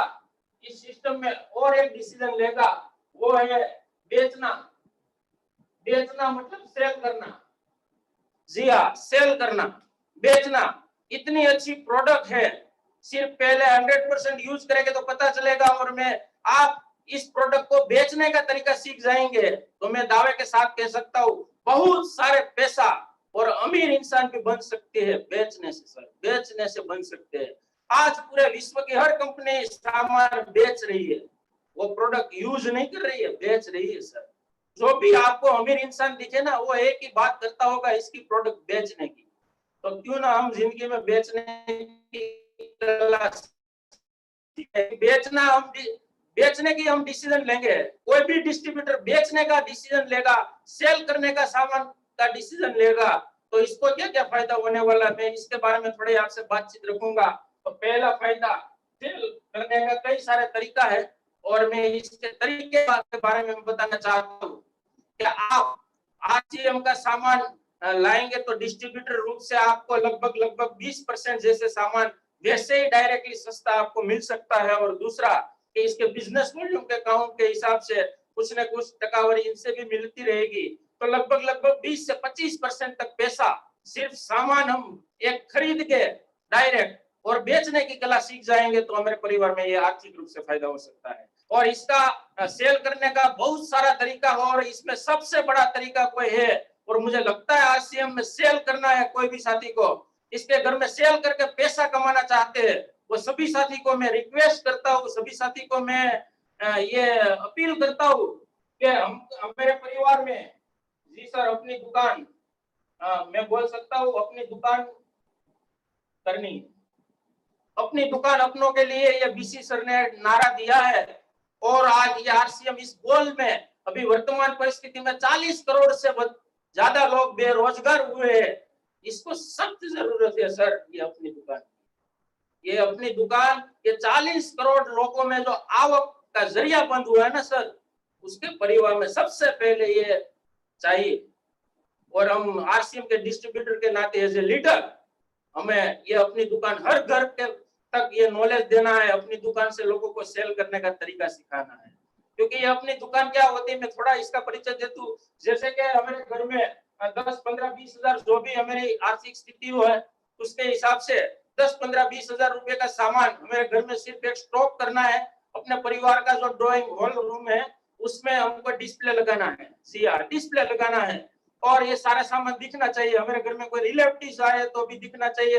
इस सिस्टम में और एक डिसीजन लेगा, वो है बेचना। बेचना मतलब सेल करना। जी हाँ, सेल करना, बेचना, इतनी अच्छी प्रोडक्ट है, सिर्फ पहले 100% यूज करेंगे तो पता चलेगा। और मैं आप इस प्रोडक्ट को बेचने का तरीका सीख जाएंगे तो मैं दावे के साथ कह सकता हूँ बहुत सारे पैसा और अमीर इंसान भी बन सकते हैं बेचने से सर, बेचने से बन सकते हैं। आज पूरे विश्व की हर कंपनी सामान बेच रही है, वो प्रोडक्ट यूज नहीं कर रही है, बेच रही है सर। जो भी आपको अमीर इंसान दिखे ना, वो एक ही बात करता होगा, इसकी प्रोडक्ट बेचने की। तो क्यों ना हम जिंदगी में बेचने की कला बेचना, हम बेचने की हम डिसीजन लेंगे। कोई भी डिस्ट्रीब्यूटर बेचने का डिसीजन लेगा, सेल करने का सामान का डिसीजन लेगा, तो इसको क्या क्या फायदा होने वाला, मैं इसके बारे में थोड़ी आपसे बातचीत रखूंगा। तो पहला फायदा, सेल करने का कई सारे तरीका है और मैं इसके तरीके के बारे में बताना चाहता हूँ। क्या आप आरसीएम का सामान लाएंगे तो डिस्ट्रीब्यूटर रूप से आपको लगभग 20% जैसे सामान वैसे ही डायरेक्टली सस्ता आपको मिल सकता है। और दूसरा कि इसके बिजनेस वॉल्यूम के काउंट के हिसाब से कुछ न कुछ टकावारी इनसे भी मिलती रहेगी। तो लगभग 20 से 25% तक पैसा सिर्फ सामान हम एक खरीद के डायरेक्ट और बेचने की कला सीख जाएंगे तो हमारे परिवार में ये आर्थिक रूप से फायदा हो सकता है। और इसका सेल करने का बहुत सारा तरीका हो और इसमें सबसे बड़ा तरीका कोई है और मुझे लगता है आरसीएम में सेल करना है कोई भी साथी को, इसके घर में सेल करके पैसा कमाना चाहते हैं, वो सभी साथी को मैं रिक्वेस्ट करता हूँ, सभी साथी को मैं ये अपील करता हूँ कि हम मेरे परिवार में जी सर अपनी दुकान, मैं बोल सकता हूँ अपनी दुकान करनी, अपनी दुकान अपनों के लिए ये बीसी सर ने नारा दिया है। और आज ये आरसीएम इस गोल में अभी वर्तमान परिस्थिति में 40 करोड़ से ज्यादा लोग बेरोजगार हुए हैं, इसको सख्त जरूरत है सर ये अपनी दुकान, ये अपनी दुकान, ये 40 करोड़ लोगों में जो आवक का जरिया बंद हुआ है ना सर, उसके परिवार में सबसे पहले ये चाहिए। और हम आरसीएम के डिस्ट्रीब्यूटर के नाते एज ए लीडर हमें ये अपनी दुकान हर घर के तक ये नॉलेज देना है, अपनी दुकान से लोगों को सेल करने का तरीका सिखाना है। क्योंकि ये अपनी दुकान क्या होती है, मैं थोड़ा इसका परिचय देता हूँ। जैसे कि हमारे घर में 10, 15, 20 हजार जो भी हमारी आर्थिक स्थिति हो है उसके हिसाब से 10, 15, 20 हजार रुपए का सामान हमारे घर में सिर्फ एक स्टॉक करना है। अपने परिवार का जो ड्राइंग हॉल रूम है उसमें हमको डिस्प्ले लगाना है, डिस्प्ले लगाना है। और ये सारा सामान दिखना चाहिए, हमारे घर में कोई रिलेटिव्स आए तो भी दिखना चाहिए,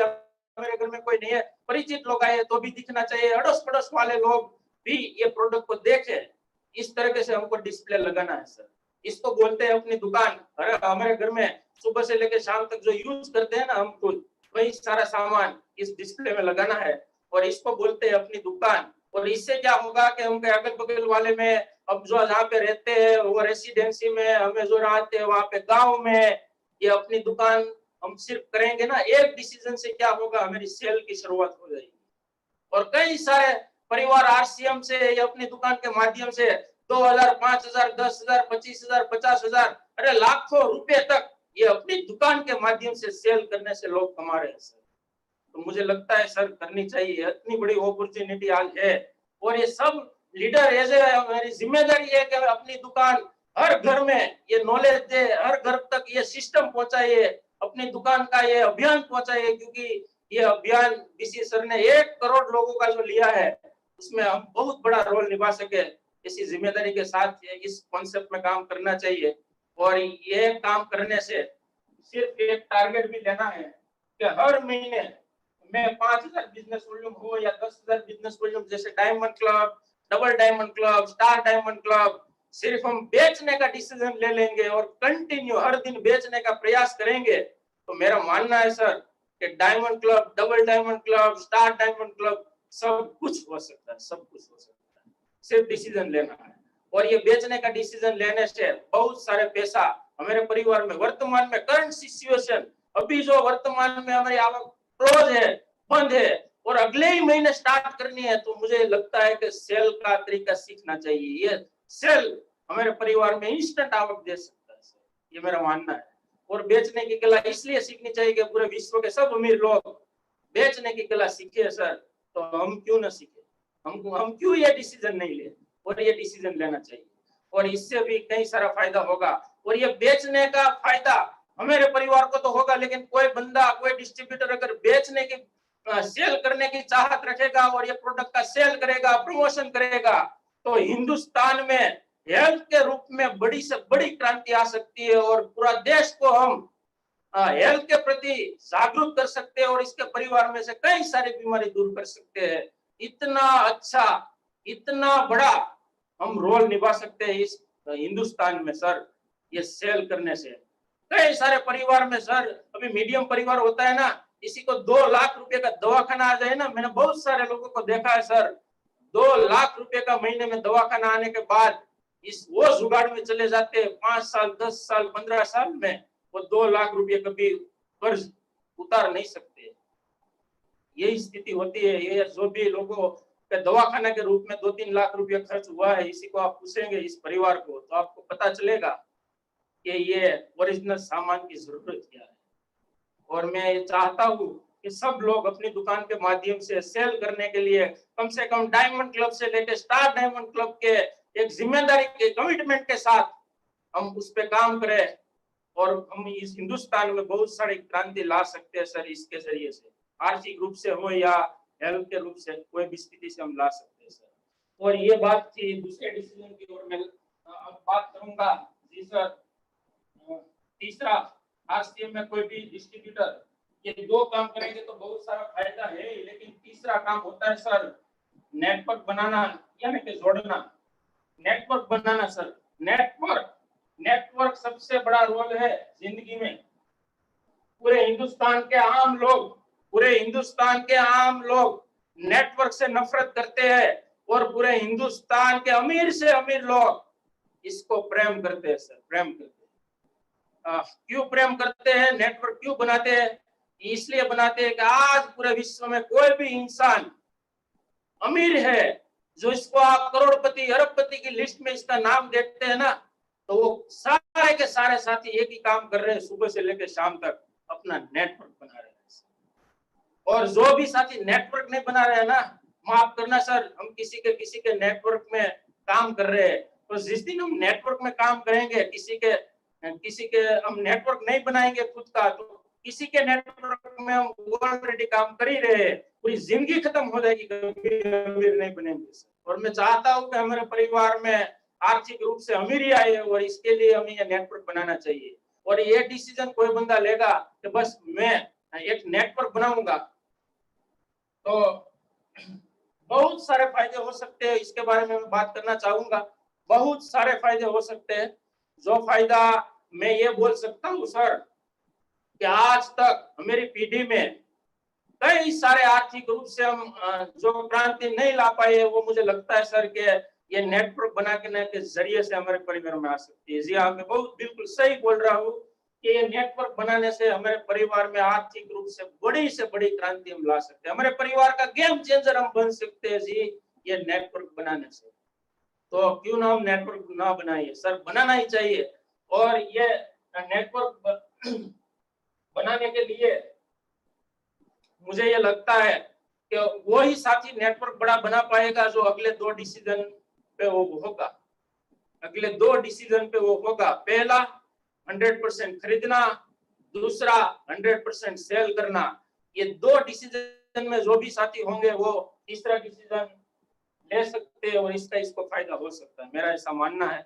हमारे घर में कोई नए परिचित लोग आए तो भी दिखना चाहिए, अड़ोस पड़ोस वाले लोग भी ये प्रोडक्ट को देखें। इस तरीके से हमको डिस्प्ले लगाना है सर, इसको बोलते हैं अपनी दुकान। हमारे घर में सुबह से लेकर शाम तक जो यूज करते हैं ना हम खुद, वही सारा सामान इस डिस्प्ले में लगाना है और इसको बोलते हैं अपनी दुकान। और इससे क्या होगा कि उनके अगल बगल वाले में, अब जो जहाँ पे रहते हैं वो रेसिडेंसी में, हमें जो रहते हैं वहाँ पे गाँव में, ये अपनी दुकान हम सिर्फ करेंगे ना, एक डिसीजन से क्या होगा, हमारी सेल की शुरुआत हो जाएगी। और कई सारे परिवार आरसीएम से या अपनी दुकान के माध्यम से 2000, 5000, 10,000, 25,000, 50,000, अरे लाखों रुपए तक ये अपनी दुकान के माध्यम से सेल करने से लोग कमा रहे हैं सर। तो मुझे लगता है सर करनी चाहिए, इतनी बड़ी अपॉर्चुनिटी आज है और ये सब लीडर ऐसे मेरी जिम्मेदारी है कि अपनी दुकान हर घर में ये नॉलेज दे, हर घर तक ये सिस्टम पहुंचाइए, अपनी दुकान का ये अभियान पहुंचाइए। क्योंकि ये अभियान बीसी सर ने 1 करोड़ लोगों का जो लिया है उसमें हम बहुत बड़ा रोल निभा सके, इसी जिम्मेदारी के साथ इस कॉन्सेप्ट में काम करना चाहिए। और ये काम करने से सिर्फ एक टारगेट भी लेना है कि हर महीने में 5,000 बिजनेस वॉल्यूम हो या 10,000 बिजनेस वॉल्यूम, जैसे diamond club, double diamond club, star diamond club, सिर्फ हम बेचने का डिसीजन ले लेंगे और कंटिन्यू हर दिन बेचने का प्रयास करेंगे तो मेरा मानना है सर कि diamond club, double diamond club, star diamond club सब कुछ हो सकता है, सब कुछ हो सकता है, सिर्फ डिसीजन लेना है। और ये बेचने का डिसीजन लेने से बहुत सारे पैसा हमारे परिवार में, वर्तमान में करंट सिचुएशन, अभी जो वर्तमान में हमारी आवक क्लोज है, बंद है और अगले ही महीने स्टार्ट करनी है, तो मुझे लगता है कि सेल का तरीका सीखना चाहिए। ये सेल हमारे परिवार में इंस्टेंट आवक दे सकता है, ये मेरा मानना है। और बेचने की कला इसलिए सीखनी चाहिए कि पूरे विश्व के सब अमीर लोग बेचने की कला सीखे सर, तो हम क्यों ना सीखे, हम क्यों ये डिसीजन नहीं ले, और ये डिसीजन लेना चाहिए और इससे भी कई सारा फायदा होगा। और ये बेचने का फायदा हमारे परिवार को तो होगा, लेकिन कोई बंदा, कोई डिस्ट्रीब्यूटर अगर बेचने की, सेल करने की चाहत रखेगा और ये प्रोडक्ट का सेल करेगा, प्रमोशन करेगा, तो हिंदुस्तान में हेल्थ के रूप में बड़ी से बड़ी क्रांति आ सकती है और पूरा देश को हम हेल्थ के प्रति जागरूक कर सकते हैं और इसके परिवार में से कई सारी बीमारी दूर कर सकते हैं। इतना अच्छा, इतना बड़ा हम रोल निभा सकते हैं इस हिंदुस्तान में सर, ये सेल करने से। कई सारे परिवार में सर, अभी मीडियम परिवार होता है ना, किसी को 2 लाख रुपए का दवाखाना आ जाए ना, मैंने बहुत सारे लोगों को देखा है सर, 2 लाख रुपए का महीने में दवाखाना आने के बाद वो जुगाड़ में चले जाते हैं, 5 साल, 10 साल, 15 साल में वो 2 लाख रुपए कभी कर्ज उतार नहीं सकते। यही स्थिति होती है। ये जो भी लोगों के दवाखाना के रूप में 2-3 लाख रुपए खर्च हुआ है, इसी को आप पूछेंगे इस परिवार को, तो आपको पता चलेगा कि ये ओरिजिनल सामान की जरूरत क्या है। और मैं ये चाहता हूँ कि सब लोग अपनी दुकान के माध्यम से सेल करने के लिए कम से कम डायमंड क्लब से लेकर स्टार डायमंड क्लब के एक जिम्मेदारी के कमिटमेंट के साथ हम उस पे काम करें और हम इस हिंदुस्तान में बहुत सारी क्रांति ला सकते हैं सर, इसके जरिए से, आर्थिक रूप से हो या हेल्थ के रूप से, कोई भी स्थिति से हम ला सकते हैं सर। और ये बात थी दूसरे डिसीजन की ओर मैं अब बात करूंगा जी सर। तीसरा, आरसीएम में कोई भी डिस्ट्रीब्यूटर ये 2 काम करेंगे तो बहुत सारा फायदा है, लेकिन तीसरा काम होता है सर नेटवर्क बनाना, यानी कि जोड़ना, नेटवर्क बनाना सर। नेटवर्क सबसे बड़ा रोल है जिंदगी में। पूरे हिंदुस्तान के आम लोग नेटवर्क से नफरत करते हैं और पूरे हिंदुस्तान के अमीर से अमीर लोग इसको प्रेम करते हैं सर, प्रेम करते हैं। क्यों प्रेम करते हैं, नेटवर्क क्यों बनाते हैं? इसलिए बनाते हैं कि आज पूरे विश्व में कोई भी इंसान अमीर है जो इसको आप करोड़पति, अरबपति की लिस्ट में इसका नाम देखते हैं ना, तो वो सारे के सारे साथी एक ही काम कर रहे हैं, सुबह से लेकर शाम तक अपना नेटवर्क बना रहे हैं। और जो भी साथी नेटवर्क नहीं बना रहे हैं ना, माफ करना सर, हम किसी के नेटवर्क में काम कर रहे हैं, तो जिस दिन हम नेटवर्क में काम करेंगे, किसी के हम नेटवर्क नहीं बनाएंगे खुद का, तो किसी के नेटवर्क में हम ऑलरेडी काम कर ही रहे हैं, पूरी जिंदगी खत्म हो जाएगी, कभी अमीर नहीं बनेंगे। और मैं चाहता हूँ कि हमारे परिवार में आर्थिक रूप से अमीरी आए और इसके लिए हमें ये नेटवर्क बनाना चाहिए। और ये डिसीजन कोई बंदा लेगा कि बस मैं एक नेटवर्क बनाऊंगा, तो बहुत सारे फायदे हो सकते हैं, इसके बारे में मैं बात करना चाहूंगा। बहुत सारे फायदे हो सकते हैं। जो फायदा मैं ये बोल सकता हूँ सर कि आज तक हमारी पीढ़ी में कई सारे आर्थिक रूप से हम जो क्रांति नहीं ला पाए, वो मुझे लगता है सर कि ये नेटवर्क बनाने के जरिए से हमारे परिवार में आ सकती है। जी हाँ, मैं बहुत बिल्कुल सही बोल रहा हूँ कि ये नेटवर्क बनाने से हमारे परिवार में आर्थिक रूप से बड़ी क्रांति हम ला सकते हैं। हमारे परिवार का गेम चेंजर हम बन सकते हैं जी, ये नेटवर्क बनाने से। तो क्यों ना हम नेटवर्क ना बनाइए सर, बनाना ही चाहिए। और ये नेटवर्क बनाने के लिए मुझे ये लगता है कि वो ही साथी नेटवर्क बड़ा बना पाएगा जो अगले 2 डिसीजन पे वो होगा। अगले 2 डिसीजन पे वो होगा, पहला 100% खरीदना, दूसरा 100% सेल करना। ये 2 डिसीजन में जो भी साथी होंगे वो तीसरा डिसीजन ले सकते हैं और इसको फायदा हो सकता है, मेरा ऐसा मानना है।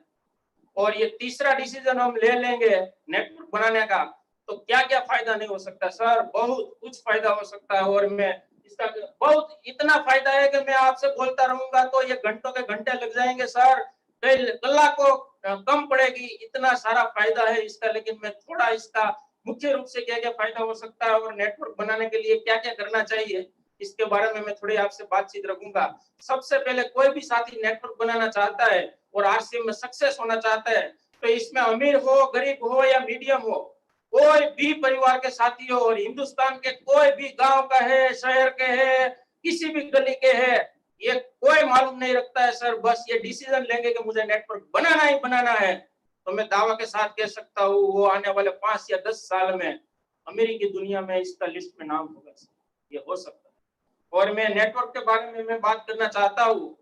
और ये तीसरा डिसीजन हम ले लेंगे नेटवर्क बनाने का, तो क्या क्या फायदा नहीं हो सकता सर, बहुत कुछ फायदा हो सकता है। और मैं इसका बहुत इतना फायदा है कि मैं आपसे बोलता रहूंगा तो ये घंटों के घंटे लग जाएंगे सर, कल्ला को कम पड़ेगी, इतना सारा फायदा है इसका। लेकिन मैं थोड़ा इसका मुख्य रूप से क्या क्या फायदा हो सकता है और नेटवर्क बनाने के लिए क्या क्या करना चाहिए, इसके बारे में मैं थोड़ी आपसे बातचीत रखूंगा। सबसे पहले कोई भी साथी नेटवर्क बनाना चाहता है और आरसीएम में सक्सेस होना चाहता है, तो इसमें अमीर हो, गरीब हो या मीडियम हो, कोई भी परिवार के साथी हो और हिंदुस्तान के कोई भी गांव का है, शहर के है, किसी भी गली के है, ये कोई मालूम नहीं रखता है सर। बस ये डिसीजन लेंगे कि मुझे नेटवर्क बनाना ही बनाना है, तो मैं दावा के साथ कह सकता हूँ वो आने वाले 5 या 10 साल में अमेरिकी दुनिया में इसका लिस्ट में नाम होगा, ये हो सकता है। और मैं नेटवर्क के बारे में मैं बात करना चाहता हूँ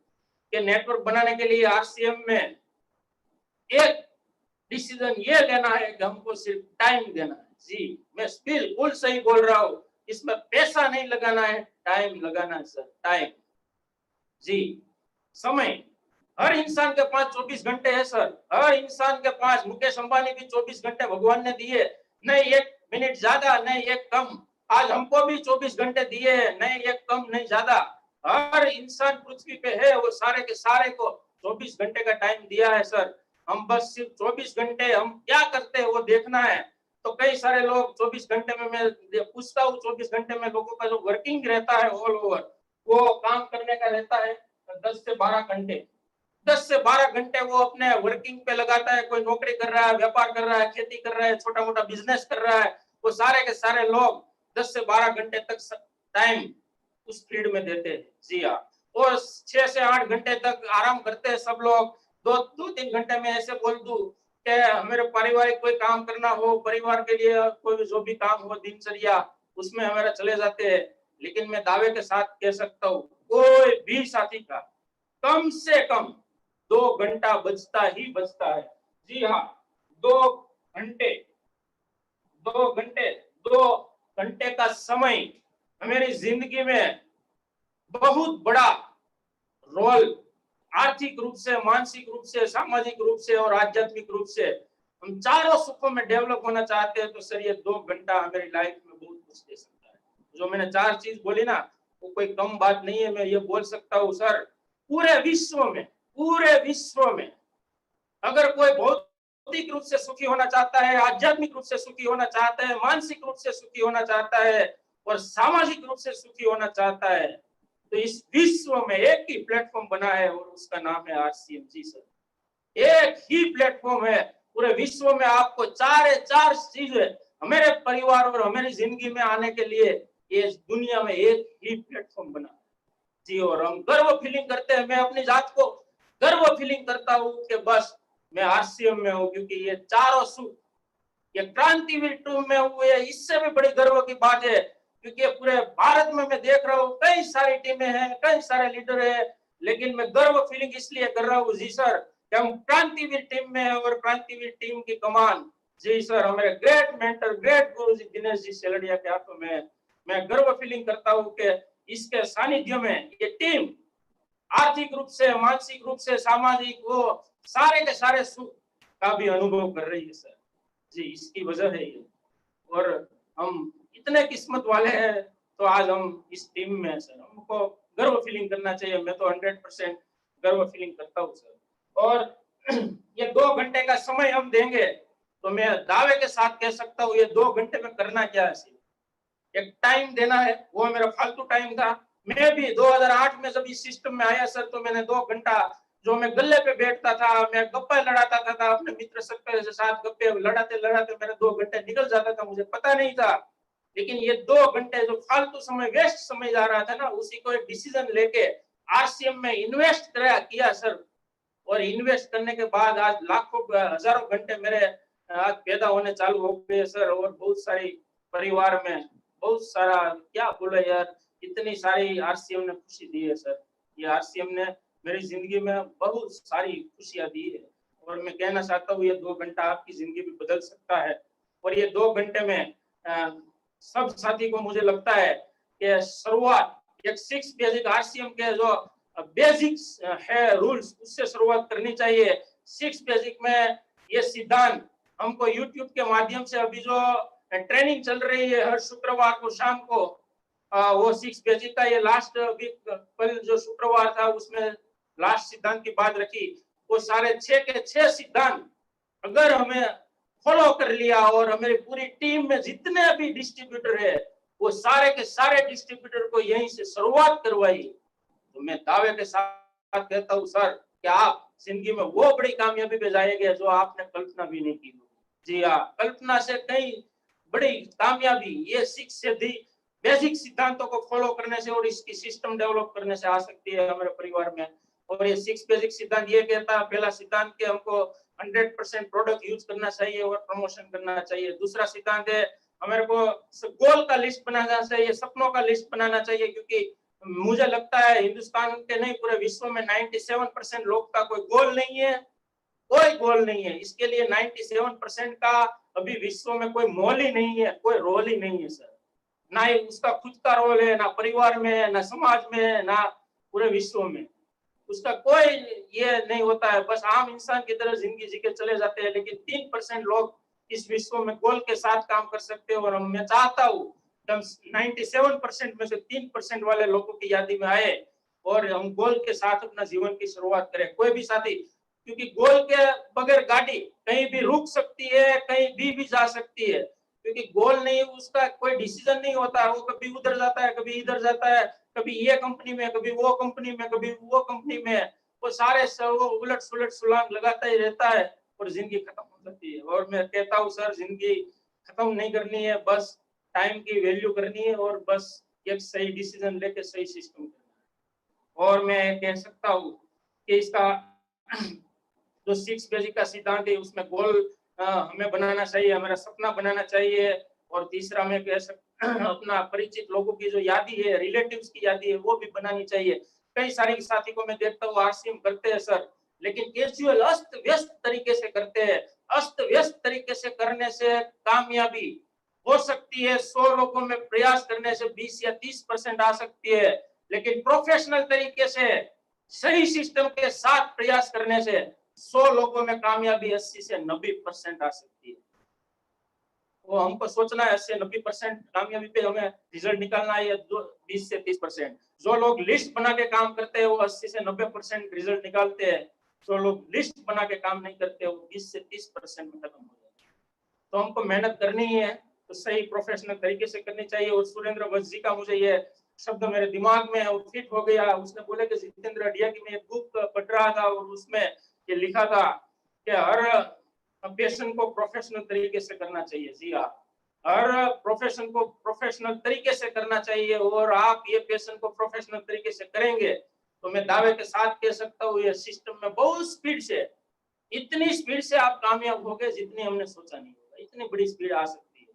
कि नेटवर्क बनाने के लिए आरसीएम में एक डिसीजन ये लेना है कि हमको सिर्फ टाइम देना है। जी, मैं बिल्कुल सही बोल रहा हूँ, इसमें पैसा नहीं लगाना है, टाइम लगाना है सर, टाइम। जी, समय हर इंसान के पास 24 घंटे है सर, हर इंसान के पास। मुकेश अंबानी भी 24 घंटे भगवान ने दिए, नहीं एक मिनट ज्यादा, नहीं एक कम। आज हमको भी 24 घंटे दिए हैं, नहीं एक कम, नहीं ज्यादा। हर इंसान पृथ्वी पे है, वो सारे के सारे को 24 घंटे का टाइम दिया है सर। हम बस सिर्फ 24 घंटे हम क्या करते हैं वो देखना है। तो कई सारे लोग 24 घंटे में, मैं पूछता हूँ, 24 घंटे में लोगों का जो वर्किंग रहता है ऑल ओवर, वो काम करने का रहता है 10 से 12 घंटे। 10 से 12 घंटे वो अपने वर्किंग पे लगाता है। कोई नौकरी कर रहा है, व्यापार कर रहा है, खेती कर रहा है, छोटा मोटा बिजनेस कर रहा है, वो सारे के सारे लोग 10 से 12 घंटे तक टाइम उस फील्ड में देते हैं। जी हाँ, और 6 से 8 घंटे तक आराम करते हैं सब लोग। दो तीन घंटे में ऐसे बोल दूं कि मेरे पारिवारिक कोई काम करना हो, परिवार के लिए कोई जो भी काम हो दिनचर्या, उसमें हमारा चले जाते हैं। लेकिन मैं दावे के साथ कह सकता हूँ, कोई भी साथी का कम से कम 2 घंटा बचता ही बचता है। जी हाँ, 2 घंटे, 2 घंटे, 2 घंटे का समय हमारी जिंदगी में बहुत बड़ा रोल, आर्थिक रूप से, मानसिक रूप से, सामाजिक रूप से और आध्यात्मिक रूप से हम चारों सुखों में डेवलप होना चाहते हैं तो सर ये 2 घंटा हमारी लाइफ में बहुत कुछ दे सकता है। जो मैंने 4 चीज बोली ना, वो कोई कम बात नहीं है। मैं ये बोल सकता हूँ सर, पूरे विश्व में अगर कोई भौतिक रूप से सुखी होना चाहता है, आध्यात्मिक रूप से सुखी होना चाहता है, मानसिक रूप से सुखी होना चाहता है और सामाजिक रूप से सुखी होना चाहता है, तो इस विश्व में एक ही प्लेटफॉर्म बना है और उसका नाम है आरसीएम। जी सर, एक ही प्लेटफॉर्म है पूरे विश्व में। आपको चार चीजें हमारे परिवार और हमारी जिंदगी में आने के लिए इस दुनिया में एक ही प्लेटफॉर्म बना है। जी, और हम गर्व फीलिंग करते हैं, मैं अपनी जात को गर्व फीलिंग करता हूँ कि बस मैं आरसीएम में हूँ, क्योंकि ये चारों सुख ये क्रांतिवीर टू में हुए, इससे भी बड़ी गर्व की बात है। क्योंकि पूरे भारत में मैं देख रहा हूँ कई सारी टीमें हैं, कई सारे लीडर हैं, लेकिन मैं गर्व फीलिंग इसलिए कर रहा हूँ जी सर कि हम क्रांतिवीर टीम में है और क्रांतिवीर टीम की कमान जी सर हमारे ग्रेट मेंटर, ग्रेट गुरु जी दिनेश जी सेलड़िया के हाथों में। मैं गर्व फीलिंग करता हूँ कि इसके सानिध्य में ये टीम आर्थिक रूप से, मानसिक रूप से, सामाजिक, वो सारे के सारे सुख का भी अनुभव कर रही है सर। जी, इसकी वजह है ये। और हम इतने किस्मत वाले हैं तो आज हम इस टीम में हैं सर। हमको गर्व फीलिंग करना चाहिए। मैं तो 100% गर्व फीलिंग करता हूँ सर। और ये 2 घंटे का समय हम देंगे तो मैं दावे के साथ कह सकता हूँ ये 2 घंटे में करना क्या है, एक टाइम देना है। वो मेरा फालतू टाइम था। मैं भी 2008 में जब इस सिस्टम में आया सर, तो मैंने 2 घंटा जो मैं गले पे बैठता था, मैं गप्पे लड़ाता था अपने मित्र सबके साथ, गप्पे लड़ाते लड़ाते मेरे 2 घंटे निकल जाता था, मुझे पता नहीं था। लेकिन ये 2 घंटे जो फालतू समय, वेस्ट समय जा रहा था ना, उसी को एक डिसीजन लेके आरसीएम में इन्वेस्ट किया सर। और इन्वेस्ट करने के बाद आज लाखों हजारों घंटे मेरे आज पैदा होने चालू हो गए सर। और बहुत सारी परिवार में बहुत सारा क्या बोले यार, इतनी सारी आरसीएम ने खुशी दी है सर। ये आरसीएम ने मेरी जिंदगी में बहुत सारी खुशियां दी है। और मैं कहना चाहता हूँ ये 2 घंटा आपकी जिंदगी भी बदल सकता है। और ये 2 घंटे में सब साथी को मुझे लगता है कि शुरुआत एक 6 बेसिक आरसीएम के जो बेसिक्स है रूल्स, उससे शुरुआत करनी चाहिए। 6 बेसिक में ये सिद्धांत हमको यूट्यूब के माध्यम से अभी जो ट्रेनिंग चल रही है हर शुक्रवार को शाम को, वो 6 बेसिक का ये लास्ट वीक कल जो शुक्रवार था उसमें लास्ट सिद्धांत की बात रखी। वो सारे 6 के 6 सिद्धांत अगर हमें फॉलो कर लिया और हमारी पूरी टीम में जितने भी डिस्ट्रीब्यूटर है वो सारे के सारे डिस्ट्रीब्यूटर को यहीं से शुरुआत करवाई, तो मैं दावे के साथ कहता हूँ सर कि आप जिंदगी में वो बड़ी कामयाबी पे जाएंगे जो आपने कल्पना भी नहीं की। जी हाँ, कल्पना से कई बड़ी कामयाबी ये 6 से बेसिक सिद्धांतों को फॉलो करने से और इसकी सिस्टम डेवलप करने से आ सकती है हमारे परिवार में। और ये 6 बेसिक सिद्धांत ये कहता है, पहला सिद्धांत के हमको 100% प्रोडक्ट यूज करना चाहिए और प्रमोशन करना चाहिए। दूसरा सिद्धांत है हमारे को गोल का लिस्ट बनाना चाहिए, सपनों का लिस्ट बनाना चाहिए, क्योंकि मुझे लगता है हिंदुस्तान के नहीं पूरे विश्व में 97% लोग का कोई गोल नहीं है। कोई गोल नहीं है। इसके लिए 97% का अभी विश्व में कोई मोल ही नहीं है, कोई रोल ही नहीं है सर। ना ही उसका खुद का रोल है, ना परिवार में, ना समाज में, ना पूरे विश्व में उसका कोई ये नहीं होता है। बस आम इंसान की तरह जिंदगी जी के चले जाते हैं। लेकिन 3% लोग इस विश्व में गोल के साथ काम कर सकते हैं। और मैं चाहता हूँ कि हम 97% में से 3% वाले लोगों की यादी में आए और हम गोल के साथ अपना जीवन की शुरुआत करें। कोई भी साथी, क्योंकि गोल के बगैर गाड़ी कहीं भी रुक सकती है, कहीं भी जा सकती है। क्योंकि गोल नहीं, उसका कोई डिसीजन नहीं होता है। वो कभी उधर जाता है, कभी इधर जाता है, कभी ये कंपनी में, कभी वो कंपनी में, कभी वो कंपनी में। वो सारे वो उलट सुलट सुलांग लगाता ही रहता है और जिंदगी खत्म हो जाती है। और मैं कहता हूँ सर, जिंदगी खत्म नहीं करनी है, बस टाइम की वैल्यू करनी है और बस एक सही डिसीजन लेके सही सिस्टम करना है। और मैं कह सकता हूँ कि इसका जो 6 बेसिक का सिद्धांत है उसमें गोल हमें बनाना चाहिए, हमारा सपना बनाना चाहिए। और तीसरा मैं कह सकता अपना परिचित लोगों की जो यादी है, रिलेटिव्स की यादी है, वो भी बनानी चाहिए। कई सारे साथी को मैं देखता हूँ आरसीएम करते हैं सर, लेकिन कैजुअल अस्त व्यस्त तरीके से करते हैं। अस्त व्यस्त तरीके से करने से कामयाबी हो सकती है 100 लोगों में प्रयास करने से 20 या 30% आ सकती है। लेकिन प्रोफेशनल तरीके से सही सिस्टम के साथ प्रयास करने से 100 लोगों में कामयाबी 80 से 90% आ सकती है। वो हमको सोचना है 80 से 90% कामयाबी पे हमें रिजल्ट निकालना है, 20 से 30%। जो लोग लिस्ट बना के काम करते हैं वो 80 से 90% रिजल्ट निकालते हैं। जो लोग लिस्ट बना के काम नहीं करते वो 20 से 30% में खत्म हो जाते हैं। तो हमको मेहनत करनी ही है, तो सही प्रोफेशनल तरीके से करनी चाहिए। और सुरेंद्र वंश जी का मुझे ये शब्द मेरे दिमाग में और फिट हो गया। उसने बोले कि जितेंद्र अडिया की मैं एक बुक पढ़ रहा था और उसमें ये लिखा था कि हर पैशन को प्रोफेशनल तरीके से करना चाहिए। जी हाँ, हर प्रोफेशन को प्रोफेशनल तरीके से करना चाहिए। और आप ये पैशन को प्रोफेशनल तरीके से करेंगे तो मैं दावे के साथ कह सकता हूँ ये सिस्टम में बहुत स्पीड से, इतनी स्पीड से आप कामयाब होगे जितनी हमने सोचा नहीं होगा। इतनी बड़ी स्पीड आ सकती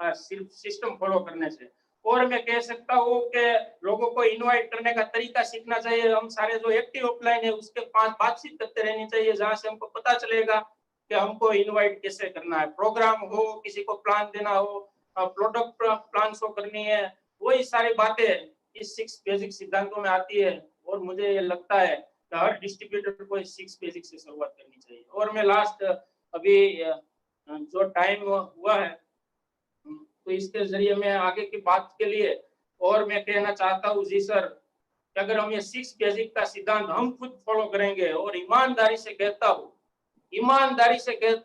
है सिर्फ सिस्टम फॉलो करने से। और मैं कह सकता हूँ कि लोगों को इनवाइट करने का तरीका सीखना चाहिए। हम सारे जो एक्टिव ऑफलाइन है उसके पास बातचीत करते रहनी चाहिए, जहां से हमको पता चलेगा कि हमको इनवाइट कैसे करना है। प्रोग्राम हो, किसी को प्लान देना हो, प्रोडक्ट प्लान शो करनी है, वही सारी बातें इस 6 बेसिक सिद्धांतों में आती है। और मुझे ये लगता है कि हर डिस्ट्रीब्यूटर को इस 6 बेसिक से शुरुआत करनी चाहिए। और मैं लास्ट अभी जो टाइम हुआ है तो इसके जरिए मैं आगे की बात के लिए और मैं कहना चाहता हूँ जी सर, कि अगर हम ये 6 बेसिक का सिद्धांत हम खुद फॉलो करेंगे, और ईमानदारी से कहता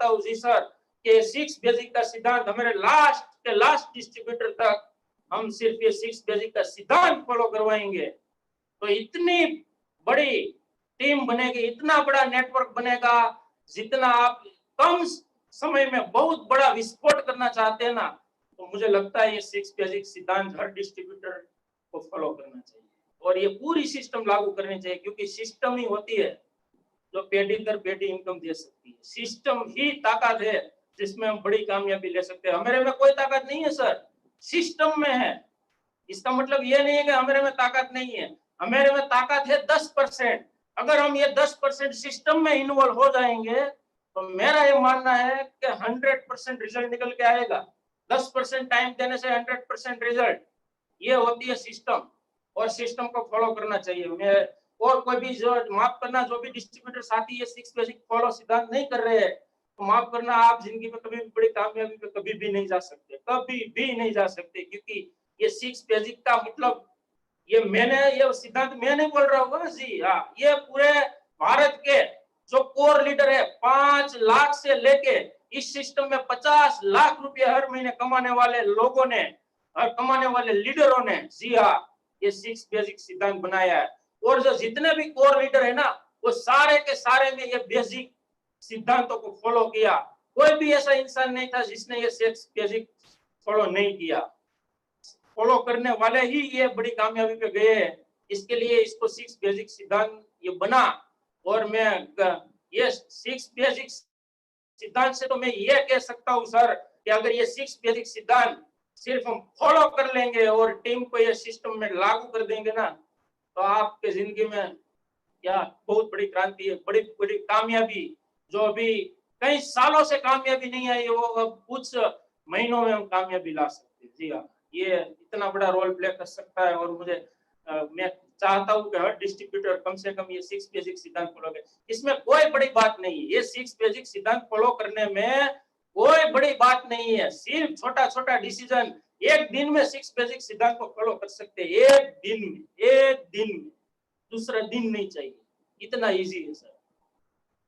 हूँ जी सर, कि 6 बेसिक का सिद्धांत हमारे लास्ट के लास्ट डिस्ट्रीब्यूटर तक हम सिर्फ ये 6 बेसिक का सिद्धांत फॉलो करवाएंगे तो इतनी बड़ी टीम बनेगी, इतना बड़ा नेटवर्क बनेगा। जितना आप कम समय में बहुत बड़ा विस्फोट करना चाहते हैं ना, तो मुझे लगता है ये 6 बेसिक सिद्धांत हर डिस्ट्रीब्यूटर को फॉलो करना चाहिए और ये पूरी सिस्टम लागू करनी चाहिए। क्योंकि सिस्टम ही होती है जो पेटी दर पेटी इनकम दे सकती है। सिस्टम ही ताकत है जिसमें हम बड़ी कामयाबी ले सकते हैं। हमारे में कोई ताकत नहीं है सर, सिस्टम में है। इसका मतलब ये नहीं है कि हमारे में ताकत नहीं है। हमारे में ताकत है 10%। अगर हम ये 10% सिस्टम में इन्वॉल्व हो जाएंगे तो मेरा ये मानना है कि 100% रिजल्ट निकल के आएगा। 10% टाइम देने से 100% रिजल्ट, ये होती है सिस्टम। और सिस्टम को फॉलो करना चाहिए। मैं और कोई भी जो माफ करना, जो भी डिस्ट्रीब्यूटर साथी ये 6 बेसिक फॉलो सिद्धांत नहीं कर रहे हैं तो माफ करना, आप जिंदगी में कभी भी बड़ी कामयाबी पे कभी भी नहीं जा सकते, कभी भी नहीं जा सकते। क्योंकि ये 6 बेसिक का मतलब ये सिद्धांत मैं नहीं बोल रहा हूँ जी, हाँ, ये पूरे भारत के जो कोर लीडर है 5 लाख से लेके इस सिस्टम में 50 लाख रुपए हर महीने कमाने वाले लोगों ने और कमाने वाले लीडरों ने, जी हाँ, ये 6 बेसिक सिद्धांत बनाया है। और जो जितने भी कोर लीडर है ना, वो सारे के सारे ने ये बेसिक सिद्धांतों को फॉलो किया। कोई भी ऐसा इंसान नहीं था जिसने ये 6 बेसिक फॉलो नहीं किया। फॉलो करने वाले ही ये बड़ी कामयाबी पे गए हैं। इसके लिए इसको 6 बेसिक सिद्धांत ये बना। और मैं ये 6 बेसिक सिद्धांत से तो मैं ये कह सकता हूँ सर, कि अगर ये 6 बेसिक सिद्धांत सिर्फ हम फॉलो कर लेंगे और टीम को ये सिस्टम में लागू कर देंगे ना, तो आपके जिंदगी में क्या बहुत बड़ी क्रांति है, बड़ी बड़ी कामयाबी जो अभी कई सालों से कामयाबी नहीं आई, वो अब कुछ महीनों में हम कामयाबी ला सकते हैं। जी हाँ, ये इतना बड़ा रोल प्ले कर सकता है। और मुझे मैं चाहता हूँ कि हर डिस्ट्रीब्यूटर कम से कम ये 6 बेसिक सिद्धांत फॉलो करे। इसमें कोई बड़ी बात नहीं है, ये 6 बेसिक सिद्धांत फॉलो करने में कोई बड़ी बात नहीं है। सिर्फ छोटा छोटा डिसीजन, एक दिन में 6 बेसिक सिद्धांत को फॉलो कर सकते हैं, एक दिन में, दूसरा दिन नहीं चाहिए, इतना इजी है सर।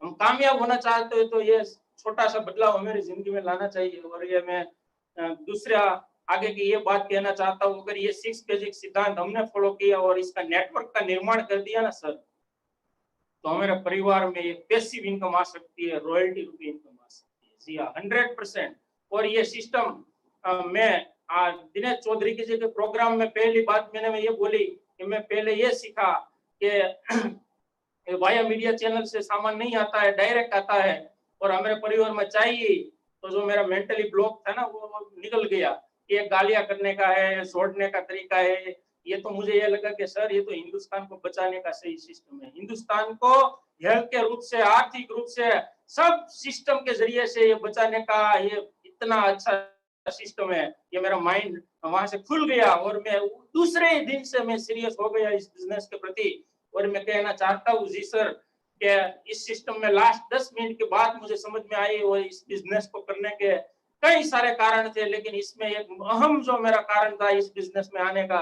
हम कामयाब होना चाहते हो तो ये छोटा सा बदलाव हमारी जिंदगी में लाना चाहिए। और ये मैं दूसरा आगे की ये बात कहना चाहता हूँ, अगर ये 6 बेसिक सिद्धांत हमने फॉलो किया और इसका नेटवर्क का निर्माण कर दिया ना सर, तो हमारे परिवार में एक पैसिव इनकम आ सकती है, रॉयल्टी रूपी इनकम आ सकती है। जी हाँ, 100%। और ये सिस्टम मैं दिनेश चौधरी की जी के प्रोग्राम में पहली बात मैंने ये बोली कि मैं पहले ये सीखा कि वाया मीडिया चैनल से सामान नहीं आता है, डायरेक्ट आता है। और हमारे परिवार में चाहिए, तो जो मेरा मेंटली ब्लॉक था ना वो निकल गया। ये गालियां करने का है, छोड़ने का तरीका है। ये तो मुझे ये लगा कि सर ये तो हिंदुस्तान को बचाने का सही सिस्टम है। हिंदुस्तान को हेल्थ के रूप से, आर्थिक रूप से, सब सिस्टम के जरिए से ये बचाने का ये इतना अच्छा सिस्टम है। ये मेरा माइंड वहां से खुल गया और मैं दूसरे दिन से मैं सीरियस हो गया इस बिजनेस के प्रति। और मैं कहना चाहता हूँ जी सर कि इस सिस्टम में लास्ट 10 मिनट के बाद मुझे समझ में आई, और इस बिजनेस को करने के कई सारे कारण थे, लेकिन इसमें एक अहम जो मेरा कारण था इस बिजनेस में आने का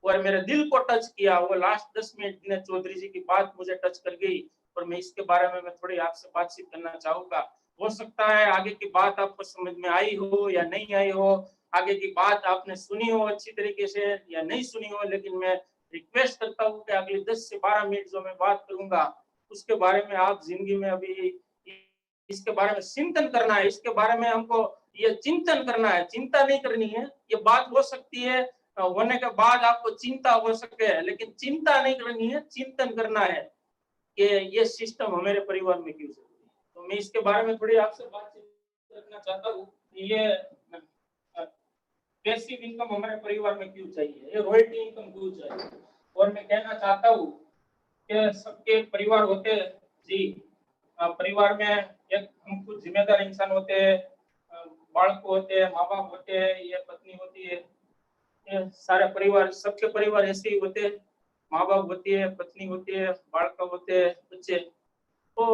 और मेरे दिल को टच किया, वो लास्ट 10 मिनट दिनेश चौधरी जी की बात मुझे टच कर गई। और मैं इसके बारे में मैं थोड़ी आपसे बातचीत करना चाहूंगा। हो सकता है आगे की बात आपको समझ में आई हो या नहीं आई हो, आगे की बात आपने सुनी हो अच्छी तरीके से या नहीं सुनी हो, लेकिन मैं रिक्वेस्ट करता हूँ कि अगले 10 से 12 मिनट जो मैं बात करूंगा उसके बारे में आप जिंदगी में अभी इसके बारे में चिंतन करना है। इसके बारे में हमको ये चिंतन करना है, चिंता नहीं करनी है। ये बात हो सकती है होने के बाद आपको चिंता हो सके, लेकिन चिंता नहीं करनी है, चिंतन करना है कि ये सिस्टम हमारे परिवार में क्यों जरूरी है। तो मैं इसके बारे में थोड़ी आपसे बातचीत करना चाहता हूँ। ये पैसिव इनकम हमारे परिवार में क्यों चाहिए, ये रॉयल्टी इनकम क्यों चाहिए। और मैं कहना चाहता हूँ कि सबके परिवार होते हैं जी। परिवार में एक हम कुछ जिम्मेदार इंसान होते हैं, बालक होते हैं, माँ बाप होते हैं, ये पत्नी होती है, ये सारे परिवार, सबके परिवार ऐसे ही होते हैं। माँ बाप होती है, पत्नी होती है, बालक होते हैं, बच्चे। तो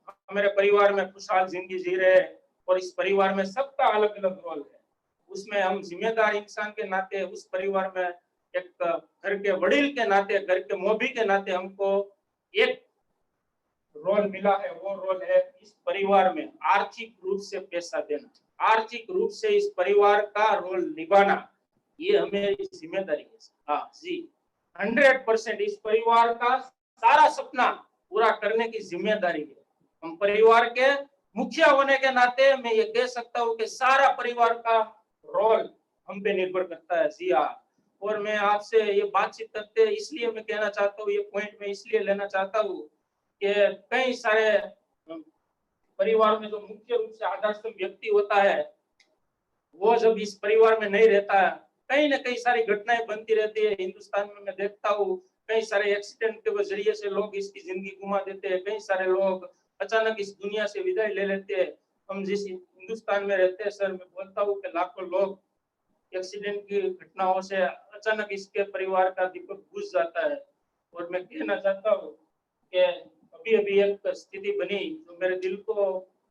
हमारे परिवार में खुशहाल जिंदगी जी रहे हैं और इस परिवार में सबका अलग अलग रोल है। उसमें हम जिम्मेदार इंसान के नाते उस परिवार में एक घर के वडील के नाते, घर के मोभी के नाते हमको एक रोल मिला है। वो रोल है इस परिवार में आर्थिक रूप से पैसा देना, आर्थिक रूप से इस परिवार का रोल निभाना, ये हमारी जिम्मेदारी है। हाँ जी, 100% इस परिवार का सारा सपना पूरा करने की जिम्मेदारी है। हम परिवार के मुखिया होने के नाते मैं ये कह सकता हूँ कि सारा परिवार का रोल हम पे निर्भर करता है। जी हाँ, और मैं आपसे ये बातचीत करते इसलिए मैं कहना चाहता हूँ, ये पॉइंट में इसलिए लेना चाहता हूँ कि कई सारे परिवार में जो मुख्य रूप से आदर्श व्यक्ति होता है, वो जब इस परिवार में नहीं रहता है, कहीं ना कई सारी घटनाएं बनती रहती है। हिंदुस्तान में मैं देखता हूँ कई सारे एक्सीडेंट के जरिए से लोग इसकी जिंदगी गुमा देते हैं, कई सारे लोग अचानक इस दुनिया से विदाई ले लेते हैं। हम जिस हिंदुस्तान में रहते हैं सर, मैं बोलता हूँ कि लाखों लोग एक्सीडेंट की घटनाओं से अचानक इसके परिवार का दीपक बुझ जाता है। और मैं कहना चाहता हूँ कि अभी अभी एक स्थिति बनी जो मेरे दिल को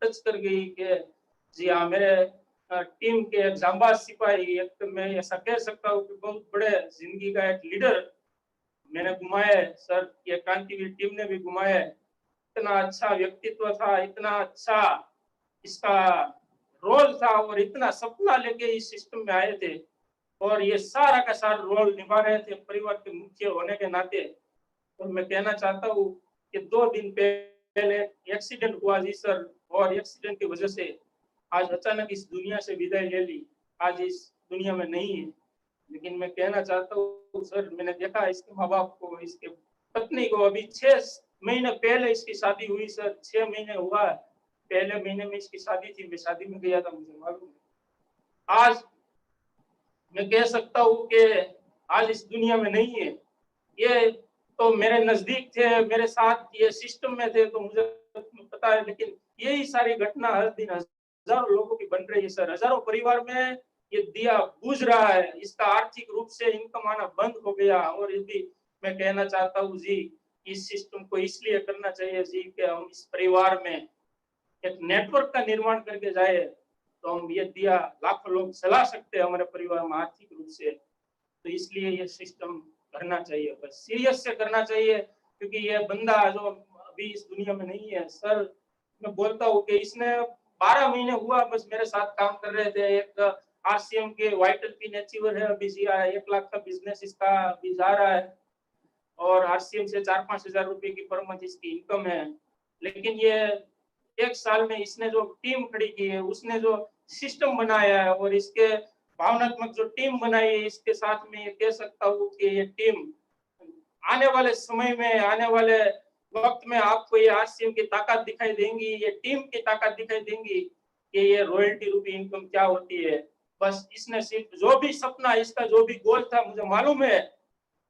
टच कर गई कि जी हाँ, मेरे टीम के एक जांबाज सिपाही, एक तो मैं ऐसा कह सकता हूँ कि बहुत बड़े जिंदगी का एक लीडर मैंने घुमाया है सर। ये क्रांतिवीर टीम ने भी घुमाया है। इतना अच्छा व्यक्तित्व था, इतना अच्छा इसका रोल था और इतना सपना लेके इस सिस्टम में आए थे और ये सारा का सारा रोल निभा रहे थे परिवार के मुख्य होने के नाते। और मैं कहना चाहता हूँ कि 2 दिन पहले एक्सीडेंट हुआ जी सर, और एक्सीडेंट की वजह से आज अचानक इस दुनिया से विदाई ले ली। आज इस दुनिया में नहीं है, लेकिन मैं कहना चाहता हूँ सर, मैंने देखा इसके माँ बाप को, इसके पत्नी को। अभी 6 महीने पहले इसकी शादी हुई सर, 6 महीने हुआ, पहले महीने में इसकी शादी थी, मैं शादी में गया था, मुझे मालूम है। आज मैं कह सकता हूँ कि आज इस दुनिया में नहीं है। ये तो मेरे नजदीक थे, मेरे साथ ये सिस्टम में थे, तो मुझे पता है, लेकिन यही सारी घटना हर दिन हजारों लोगों की बन रही है सर। हजारों परिवार में ये दिया बुझ रहा है, इसका आर्थिक रूप से इनकम आना बंद हो गया। और यदि मैं कहना चाहता हूँ जी, इस सिस्टम को इसलिए करना चाहिए जी कि हम इस परिवार में एक नेटवर्क का निर्माण करके जाए, तो हम ये दिया लाखों लोग जला सकते हैं हमारे परिवार में आर्थिक रूप से। तो इसलिए ये सिस्टम करना चाहिए, बस सीरियस से करना चाहिए, क्योंकि ये बंदा जो अभी इस दुनिया में नहीं है सर, मैं बोलता हूँ कि इसने 12 महीने हुआ बस मेरे साथ काम कर रहे थे। एक आरसीएम के वाइटल पिन अचीवर है, अभी जी 1 लाख का बिजनेस इसका अभी जा रहा है और आरसीएम से 4-5 हजार रुपए की पर मंथ इसकी इनकम है। लेकिन ये 1 साल में इसने जो टीम खड़ी की है, उसने जो सिस्टम बनाया है और इसके भावनात्मक जो टीम बनाई है, इसके साथ में ये कह सकता हूँ कि ये टीम आने वाले समय में, आने वाले वक्त में आपको ये आरसीएम की ताकत दिखाई देंगी, ये टीम की ताकत दिखाई देंगी कि ये रॉयल्टी रूपी इनकम क्या होती है। बस इसने सिर्फ जो भी सपना, इसका जो भी गोल था, मुझे मालूम है,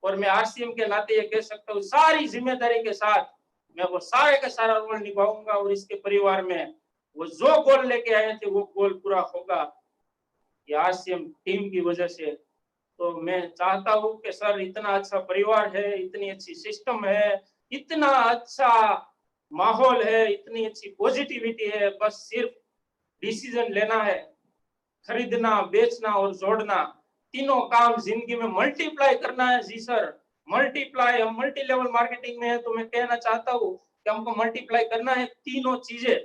और मैं आरसीएम के नाते ये कह सकता हूँ सारी जिम्मेदारी के साथ मैं वो सारे का सारा रोल निभाऊंगा और इसके परिवार में वो जो गोल लेके आए थे वो गोल पूरा होगा, ये आरसीएम टीम की वजह से। तो मैं चाहता हूँ कि सर इतना अच्छा परिवार है, इतनी अच्छी सिस्टम है, इतना अच्छा माहौल है, इतनी अच्छी पॉजिटिविटी है, बस सिर्फ डिसीजन लेना है, खरीदना, बेचना और जोड़ना, तीनों काम जिंदगी में मल्टीप्लाई करना है जी सर। मल्टीप्लाई, हम मल्टी लेवल मार्केटिंग में है, तो मैं कहना चाहता हूँ कि हमको मल्टीप्लाई करना है तीनों चीजें,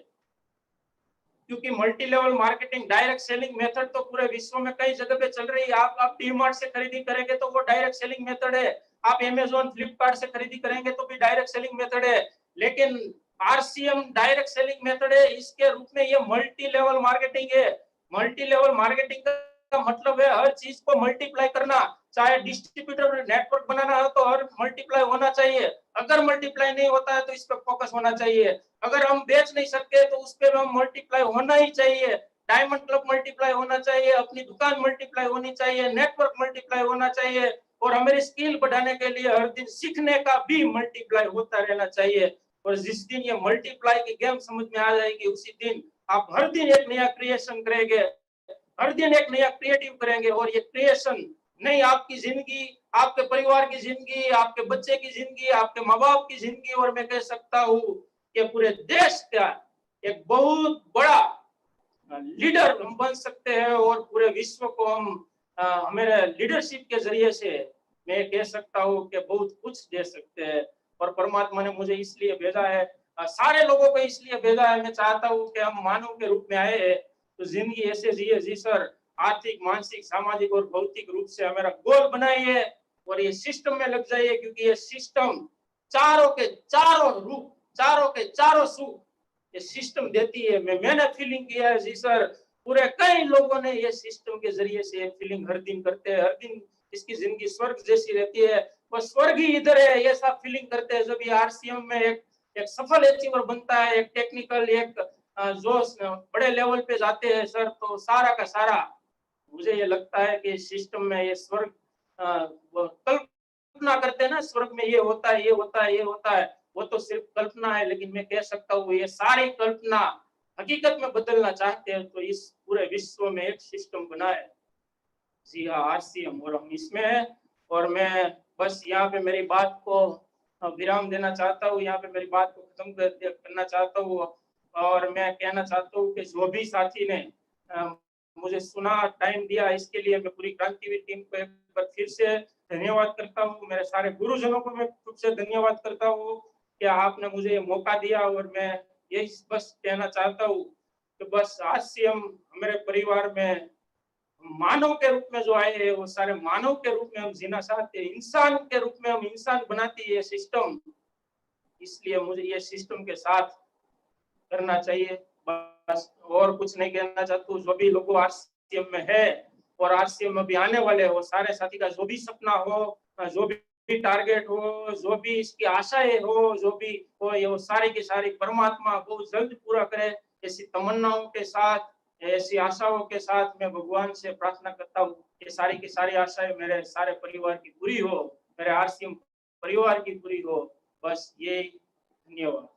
क्योंकि multi level marketing direct selling method तो पूरे विश्व में कई जगह पे चल रही है। आप डीमार्ट से खरीदी करेंगे तो वो डायरेक्ट सेलिंग मेथड है, आप अमेज़न, फ्लिपकार्ट से खरीदी करेंगे तो भी डायरेक्ट सेलिंग मेथड है। लेकिन आरसीएम डायरेक्ट सेलिंग मेथड है, इसके रूप में ये मल्टी लेवल मार्केटिंग है। मल्टी लेवल मार्केटिंग का मतलब है हर चीज को मल्टीप्लाई करना, चाहे डिस्ट्रीब्यूटर नेटवर्क बनाना हो तो हर मल्टीप्लाई होना चाहिए, अगर मल्टीप्लाई नहीं होता है तो इस पर फोकस होना चाहिए। अगर हम बेच नहीं सकते तो उस पर हम मल्टीप्लाई होना ही चाहिए। डायमंड क्लब मल्टीप्लाई होना चाहिए, अपनी दुकान मल्टीप्लाई होनी चाहिए, नेटवर्क मल्टीप्लाई होना चाहिए, और हमारी स्किल बढ़ाने के लिए हर दिन सीखने का भी मल्टीप्लाई होता रहना चाहिए। और जिस दिन ये मल्टीप्लाई की गेम समझ में आ जाएगी, उसी दिन आप हर दिन एक नया क्रिएशन करेंगे, हर दिन एक नया क्रिएटिव करेंगे, और ये क्रिएशन नहीं आपकी जिंदगी, आपके परिवार की जिंदगी, आपके बच्चे की जिंदगी, आपके माँ बाप की जिंदगी, और मैं कह सकता हूँ कि पूरे देश का एक बहुत बड़ा लीडर हम बन सकते हैं, और पूरे विश्व को हम हमारे लीडरशिप के जरिए से मैं कह सकता हूँ कि बहुत कुछ दे सकते हैं। और परमात्मा ने मुझे इसलिए भेजा है, सारे लोगों को इसलिए भेजा है। मैं चाहता हूँ कि हम मानव के रूप में आए हैं तो जिंदगी ऐसे जिए जी सर, आर्थिक, मानसिक, सामाजिक और भौतिक रूप से हमारा गोल बनाइए और ये सिस्टम में लग जाइए, क्योंकि ये सिस्टम चारों के चारों रूप, चारों के चारों सुख ये सिस्टम देती है। मैंने फीलिंग किया है जी सर, पूरे कई लोगों ने ये सिस्टम के जरिए से फीलिंग हर दिन करते हैं, हर दिन इसकी जिंदगी स्वर्ग जैसी रहती है, वो स्वर्ग ही इधर है, ये सब फीलिंग करते हैं। जब ये आरसीएम में एक सफल अचीवर बनता है, एक टेक्निकल, एक जो बड़े लेवल पे जाते हैं सर, तो सारा का सारा मुझे ये लगता है कि सिस्टम में ये स्वर्ग कल्पना करते हैं ना, स्वर्ग में ये होता है, ये होता है, ये होता है, वो तो सिर्फ कल्पना है। लेकिन मैं कह सकता हूँ ये सारी कल्पना हकीकत में बदलना चाहते हैं तो इस पूरे विश्व में एक सिस्टम बना है जी हाँ, आरसीएम, और हम इसमें हैं। और मैं बस यहाँ पे मेरी बात को विराम देना चाहता हूँ, यहाँ पे मेरी बात को खत्म करना चाहता हूँ। और मैं कहना चाहता हूँ कि जो भी साथी ने मुझे सुना, टाइम दिया, इसके लिए मैं पूरी क्रांतिवीर टीम को एक बार फिर से धन्यवाद करता हूँ। मेरे सारे गुरुजनों को मैं खुद से धन्यवाद करता हूँ कि आपने मुझे ये मौका दिया। और मैं यही बस कहना चाहता हूँ कि बस आज से हम हमारे परिवार में मानव के रूप में जो आए हैं वो सारे मानव के रूप में हम जीना चाहते हैं, इंसान के रूप में हम इंसान बनाती है सिस्टम, इसलिए मुझे ये सिस्टम के साथ करना चाहिए। बस और कुछ नहीं कहना चाहता हूँ। जो भी लोग आरसीएम में है और आरसीएम में भी आने वाले हो, सारे साथी का जो भी सपना हो, जो भी टारगेट हो, जो भी इसकी आशाएं हो, जो भी हो, ये वो सारी की सारी परमात्मा बहुत जल्द पूरा करे, ऐसी तमन्नाओं के साथ, ऐसी आशाओं के साथ मैं भगवान से प्रार्थना करता हूँ कि सारी की सारी आशाएं मेरे सारे परिवार की पूरी हो, मेरे आरसीएम परिवार की पूरी हो। बस ये, धन्यवाद।